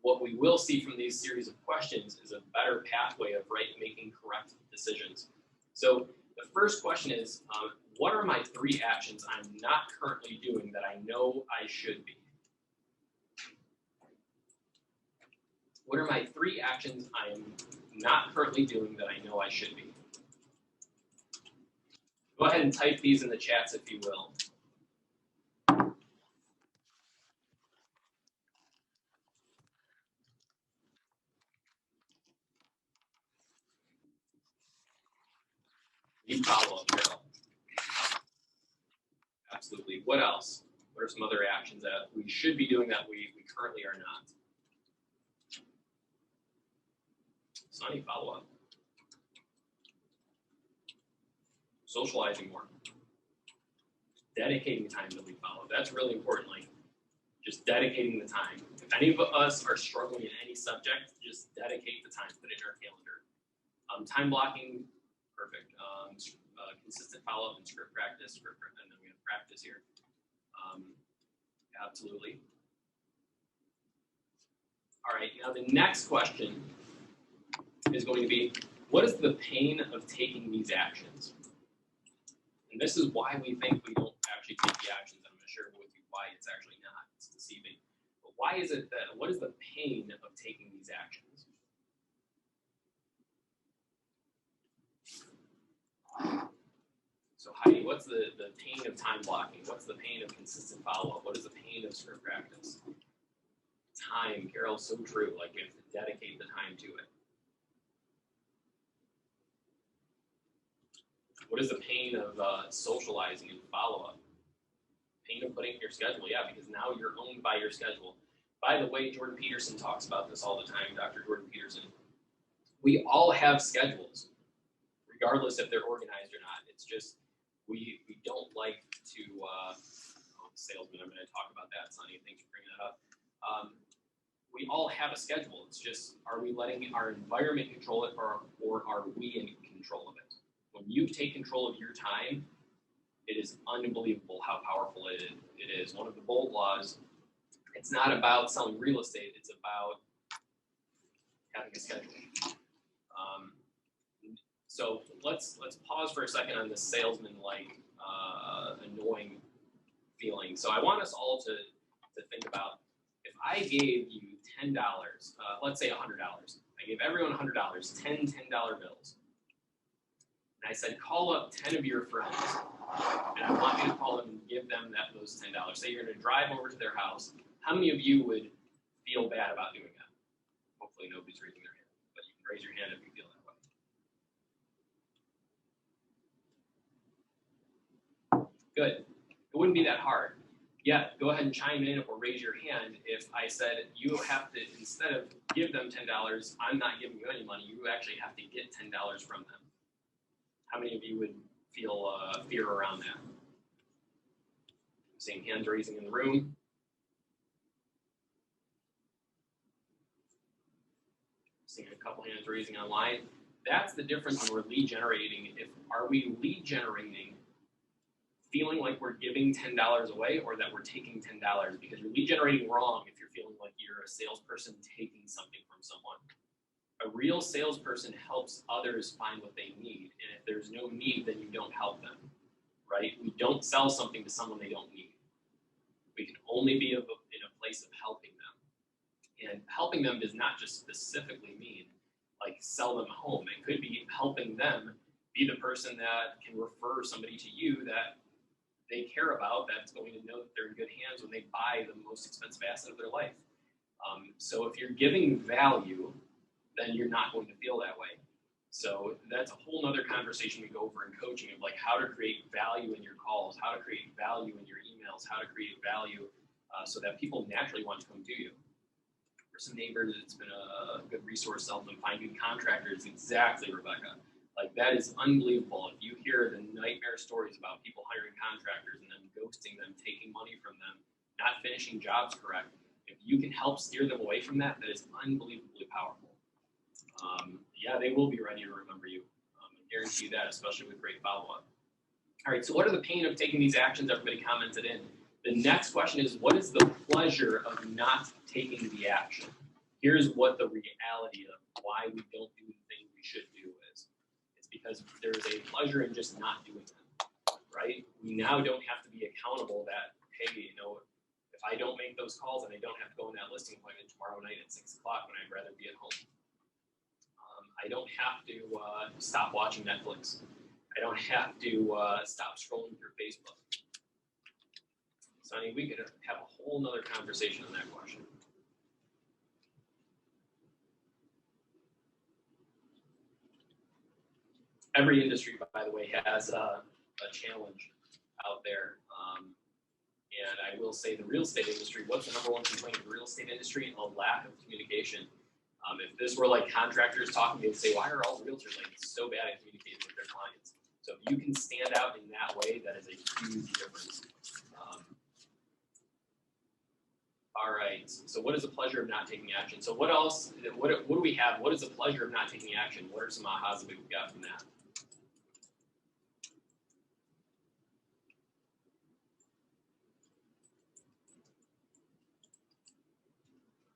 S1: What we will see from these series of questions is a better pathway of making correct decisions. So the first question is, what are my 3 actions I'm not currently doing that I know I should be? What are my 3 actions I am not currently doing that I know I should be? Go ahead and type these in the chats if you will. Lead follow-up, Carol. Absolutely. What else? What are some other actions that we should be doing that we currently are not? Sunny, follow-up. Socializing more. Dedicating time to lead follow-up. That's really important. Like, just dedicating the time. If any of us are struggling in any subject, just dedicate the time. Put it in our calendar. Time blocking. Perfect. Consistent follow-up and script practice, and then we have practice here. Absolutely. All right, now the next question is going to be, what is the pain of taking these actions? And this is why we think we don't actually take the actions. I'm going to share with you why it's actually not. It's deceiving. But why is it that, what is the pain of taking these actions? So Heidi, what's the pain of time blocking? What's the pain of consistent follow-up? What is the pain of script practice? Time, Carol, so true. Like, you have to dedicate the time to it. What is the pain of socializing and follow-up? Pain of putting your schedule, yeah, because now you're owned by your schedule. By the way, Jordan Peterson talks about this all the time, Dr. Jordan Peterson. We all have schedules, regardless if they're organized or not. It's just, we don't like to, salesman, I'm going to talk about that, Sonny, thanks for bringing that up. We all have a schedule. It's just, are we letting our environment control it, or are we in control of it? When you take control of your time, it is unbelievable how powerful it is. One of the bold laws, it's not about selling real estate, it's about having a schedule. So let's pause for a second on this salesman-like annoying feeling. So I want us all to think about, if I gave you $10, let's say $100, I gave everyone $100, 10 $10 bills. And I said, call up 10 of your friends, and I want you to call them and give them those $10. Say you're going to drive over to their house. How many of you would feel bad about doing that? Hopefully nobody's raising their hand, but you can raise your hand if you feel that way. Good. It wouldn't be that hard. Yeah, go ahead and chime in or raise your hand if I said you have to, instead of give them $10, I'm not giving you any money, you actually have to get $10 from them. How many of you would feel fear around that? I'm seeing hands raising in the room. Seeing a couple hands raising online. That's the difference when we're lead generating. Are we lead generating feeling like we're giving $10 away, or that we're taking $10? Because you're lead generating wrong if you're feeling like you're a salesperson taking something from someone. A real salesperson helps others find what they need, and if there's no need, then you don't help them, right? We don't sell something to someone they don't need. We can only be in a place of helping them. And helping them does not just specifically mean like sell them a home. It could be helping them be the person that can refer somebody to you that they care about, that's going to know that they're in good hands when they buy the most expensive asset of their life. So if you're giving value, then you're not going to feel that way. So that's a whole nother conversation we go over in coaching of like how to create value in your calls, how to create value in your emails, how to create value so that people naturally want to come to you. For some neighbors, it's been a good resource to help them find good contractors. Exactly, Rebecca. Like that is unbelievable. If you hear the nightmare stories about people hiring contractors and then ghosting them, taking money from them, not finishing jobs correct, if you can help steer them away from that, that is unbelievably powerful. Yeah, they will be ready to remember you. I guarantee you that, especially with great follow-up. All right, so what are the pain of taking these actions? Everybody commented in. The next question is, what is the pleasure of not taking the action? Here's what the reality of why we don't do the things we should do is. It's because there's a pleasure in just not doing them, right? We now don't have to be accountable that, hey, you know, if I don't make those calls and I don't have to go on that listing appointment tomorrow night at 6 o'clock when I'd rather be at home. I don't have to stop watching Netflix. I don't have to stop scrolling through Facebook. Sonny, we could have a whole nother conversation on that question. Every industry, by the way, has a challenge out there. And I will say the real estate industry, what's the number one complaint of the real estate industry? A lack of communication. If this were like contractors talking, they'd say, why are all realtors like so bad at communicating with their clients? So if you can stand out in that way, that is a huge difference. All right, so what is the pleasure of not taking action? So what else, what do we have? What is the pleasure of not taking action? What are some ahas that we've got from that?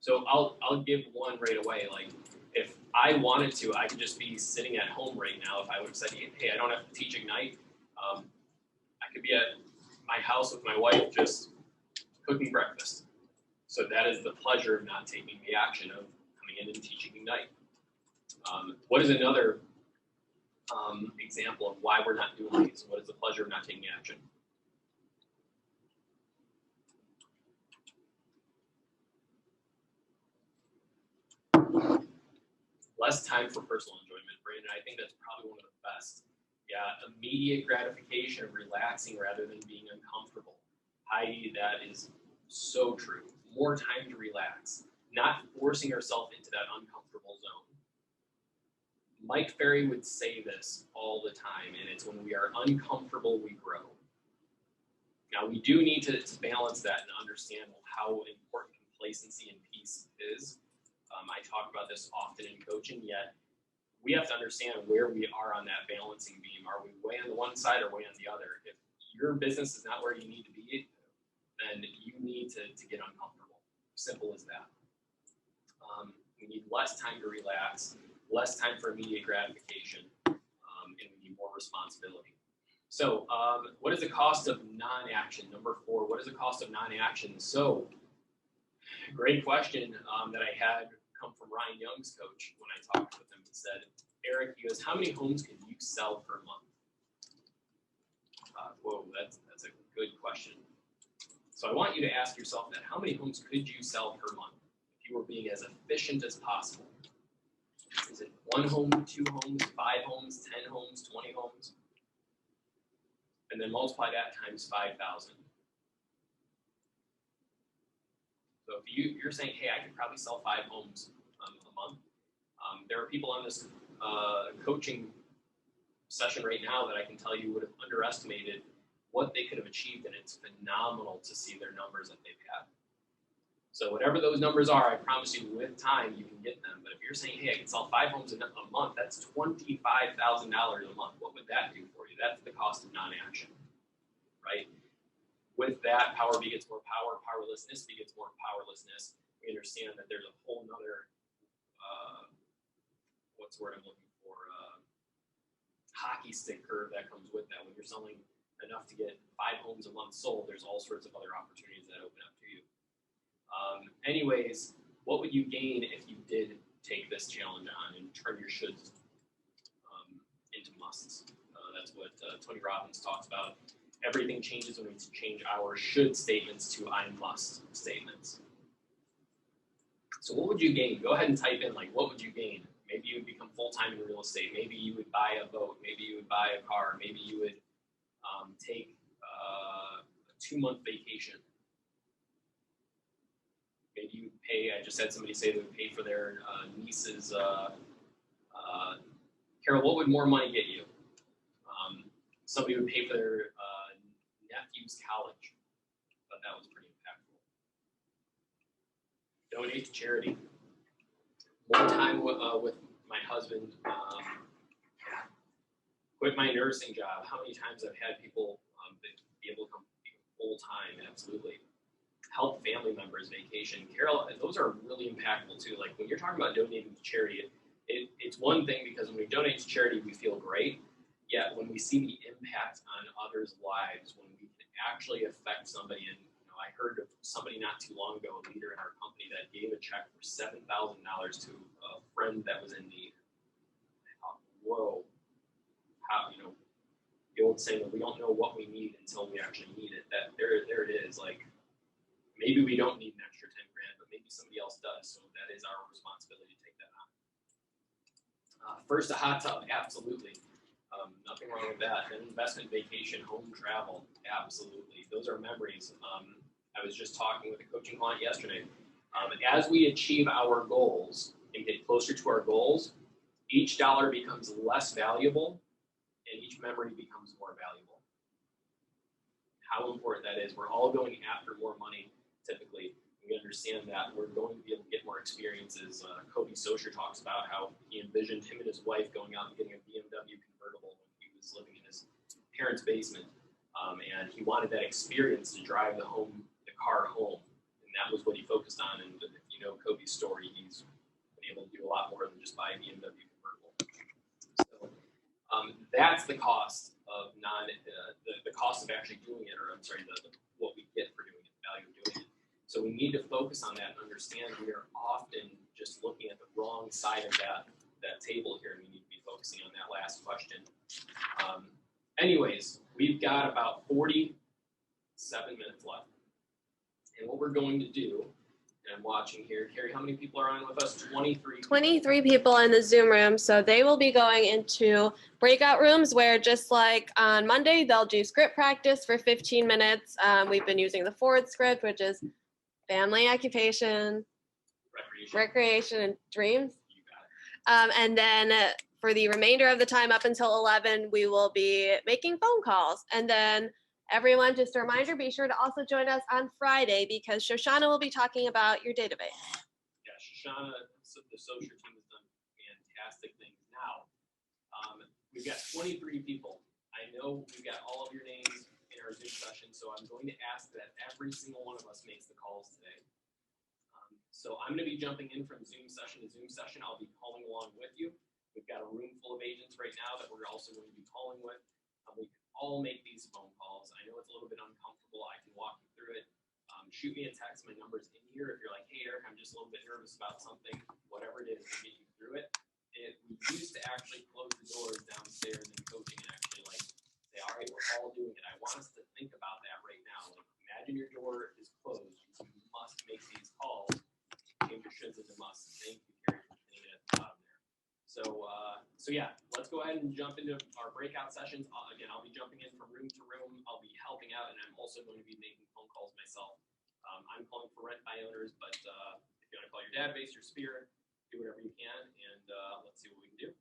S1: So I'll give one right away. Like if I wanted to, I could just be sitting at home right now. If I would have said, hey, I don't have to teach Ignite. I could be at my house with my wife just cooking breakfast. So that is the pleasure of not taking the action of coming in and teaching Ignite. What is another example of why we're not doing these? What is the pleasure of not taking action? Less time for personal enjoyment, Brandon. I think that's probably one of the best. Yeah, immediate gratification of relaxing rather than being uncomfortable. Heidi, that is so true. More time to relax, not forcing ourselves into that uncomfortable zone. Mike Ferry would say this all the time, and it's when we are uncomfortable, we grow. Now, we do need to balance that and understand how important complacency and peace is. I talk about this often in coaching, yet we have to understand where we are on that balancing beam. Are we way on the one side or way on the other? If your business is not where you need to be, then you need to get uncomfortable. Simple as that. We need less time to relax, less time for immediate gratification, and we need more responsibility. So what is the cost of non-action? Number 4, what is the cost of non-action? So great question that I had come from Ryan Young's coach when I talked with him. He said, Eric, he goes, how many homes can you sell per month? Whoa, that's a good question. So I want you to ask yourself that. How many homes could you sell per month if you were being as efficient as possible? Is it 1 home, 2 homes, 5 homes, 10 homes, 20 homes? And then multiply that times 5,000. So if you're saying, hey, I could probably sell 5 homes a month. There are people on this coaching session right now that I can tell you would have underestimated what they could have achieved, and it's phenomenal to see their numbers that they've had. So whatever those numbers are, I promise you with time you can get them. But if you're saying, hey, I can sell 5 homes a month, that's $25,000 a month. What would that do for you? That's the cost of non-action, right? With that, power begets more power, powerlessness begets more powerlessness. We understand that there's a whole nother, what's the word I'm looking for, hockey stick curve that comes with that. When you're selling enough to get 5 homes a month sold, there's all sorts of other opportunities that open up to you. Anyways, what would you gain if you did take this challenge on and turn your shoulds into musts? That's what Tony Robbins talks about. Everything changes when we change our should statements to I must statements. So what would you gain? Go ahead and type in, like, what would you gain? Maybe you would become full-time in real estate. Maybe you would buy a boat. Maybe you would buy a car. Maybe you would take a 2-month vacation. Maybe you would pay, I just had somebody say they would pay for their niece's, Carol, what would more money get you? Somebody would pay for their nephew's college, but that was pretty impactful. Donate to charity. More time with my husband. Quit my nursing job. How many times I've had people be able to come full time? Absolutely. Help family members vacation. Carol, those are really impactful too. Like when you're talking about donating to charity, it's one thing because when we donate to charity, we feel great. Yet when we see the impact on others' lives, when we can actually affect somebody, and I heard of somebody not too long ago, a leader in our company that gave a check for $7,000 to a friend that was in need. I thought, whoa, how, the old saying that we don't know what we need until we actually need it. That there it is. Like maybe we don't need an extra 10 grand, but maybe somebody else does. So that is our responsibility to take that on. First, a hot tub, absolutely. Nothing wrong with that. Then investment, vacation, home travel, absolutely. Those are memories. I was just talking with a coaching client yesterday. As we achieve our goals and get closer to our goals, each dollar becomes less valuable and each memory becomes more valuable. How important that is. We're all going after more money typically. We understand that we're going to be able to get more experiences. Kobe Socher talks about how he envisioned him and his wife going out and getting a BMW convertible when he was living in his parents' basement. And he wanted that experience to drive the car home. And that was what he focused on. And if you know Kobe's story, he's been able to do a lot more than just buy a BMW convertible. So that's the cost of the cost of actually doing it, or I'm sorry, what we get for doing it, the value of doing it. So we need to focus on that and understand we are often just looking at the wrong side of that table here, and we need to be focusing on that last question. Anyways, we've got about 47 minutes left. And what we're going to do, and I'm watching here, Carrie, how many people are on with us? 23.
S3: 23 people in the Zoom room. So they will be going into breakout rooms where just like on Monday, they'll do script practice for 15 minutes. We've been using the Ford script, which is family, occupation, recreation, and dreams.
S1: You got it.
S3: And then for the remainder of the time up until 11, we will be making phone calls. And then everyone, just a reminder, be sure to also join us on Friday because Shoshana will be talking about your database.
S1: Yeah, Shoshana, the social team has done fantastic things. Now, we've got 23 people. I know we've got all of your names in our Zoom session, so I'm going to ask that every single one of us makes the calls today. So I'm going to be jumping in from Zoom session to Zoom session. I'll be calling along with you. We've got a room full of agents right now that we're also going to be calling with. We can all make these phone calls. I know it's a little bit uncomfortable. I can walk you through it. Shoot me a text. My number's in here. If you're like, hey, Eric, I'm just a little bit nervous about something, whatever it is, we'll get you through it. We used to actually close the doors downstairs in coaching and actually like say, all right, we're all doing it. I want us to think about that right now. Like, imagine your door is closed. You must make these calls. Change your shoulds into musts. Thank you, Carrie, for getting it at the bottom there. So yeah, let's go ahead and jump into our breakout sessions. Again, I'll be jumping in from room to room. I'll be helping out, and I'm also going to be making phone calls myself. I'm calling for rent by owners, but if you want to call your database, your spirit, do whatever you can, and let's see what we can do.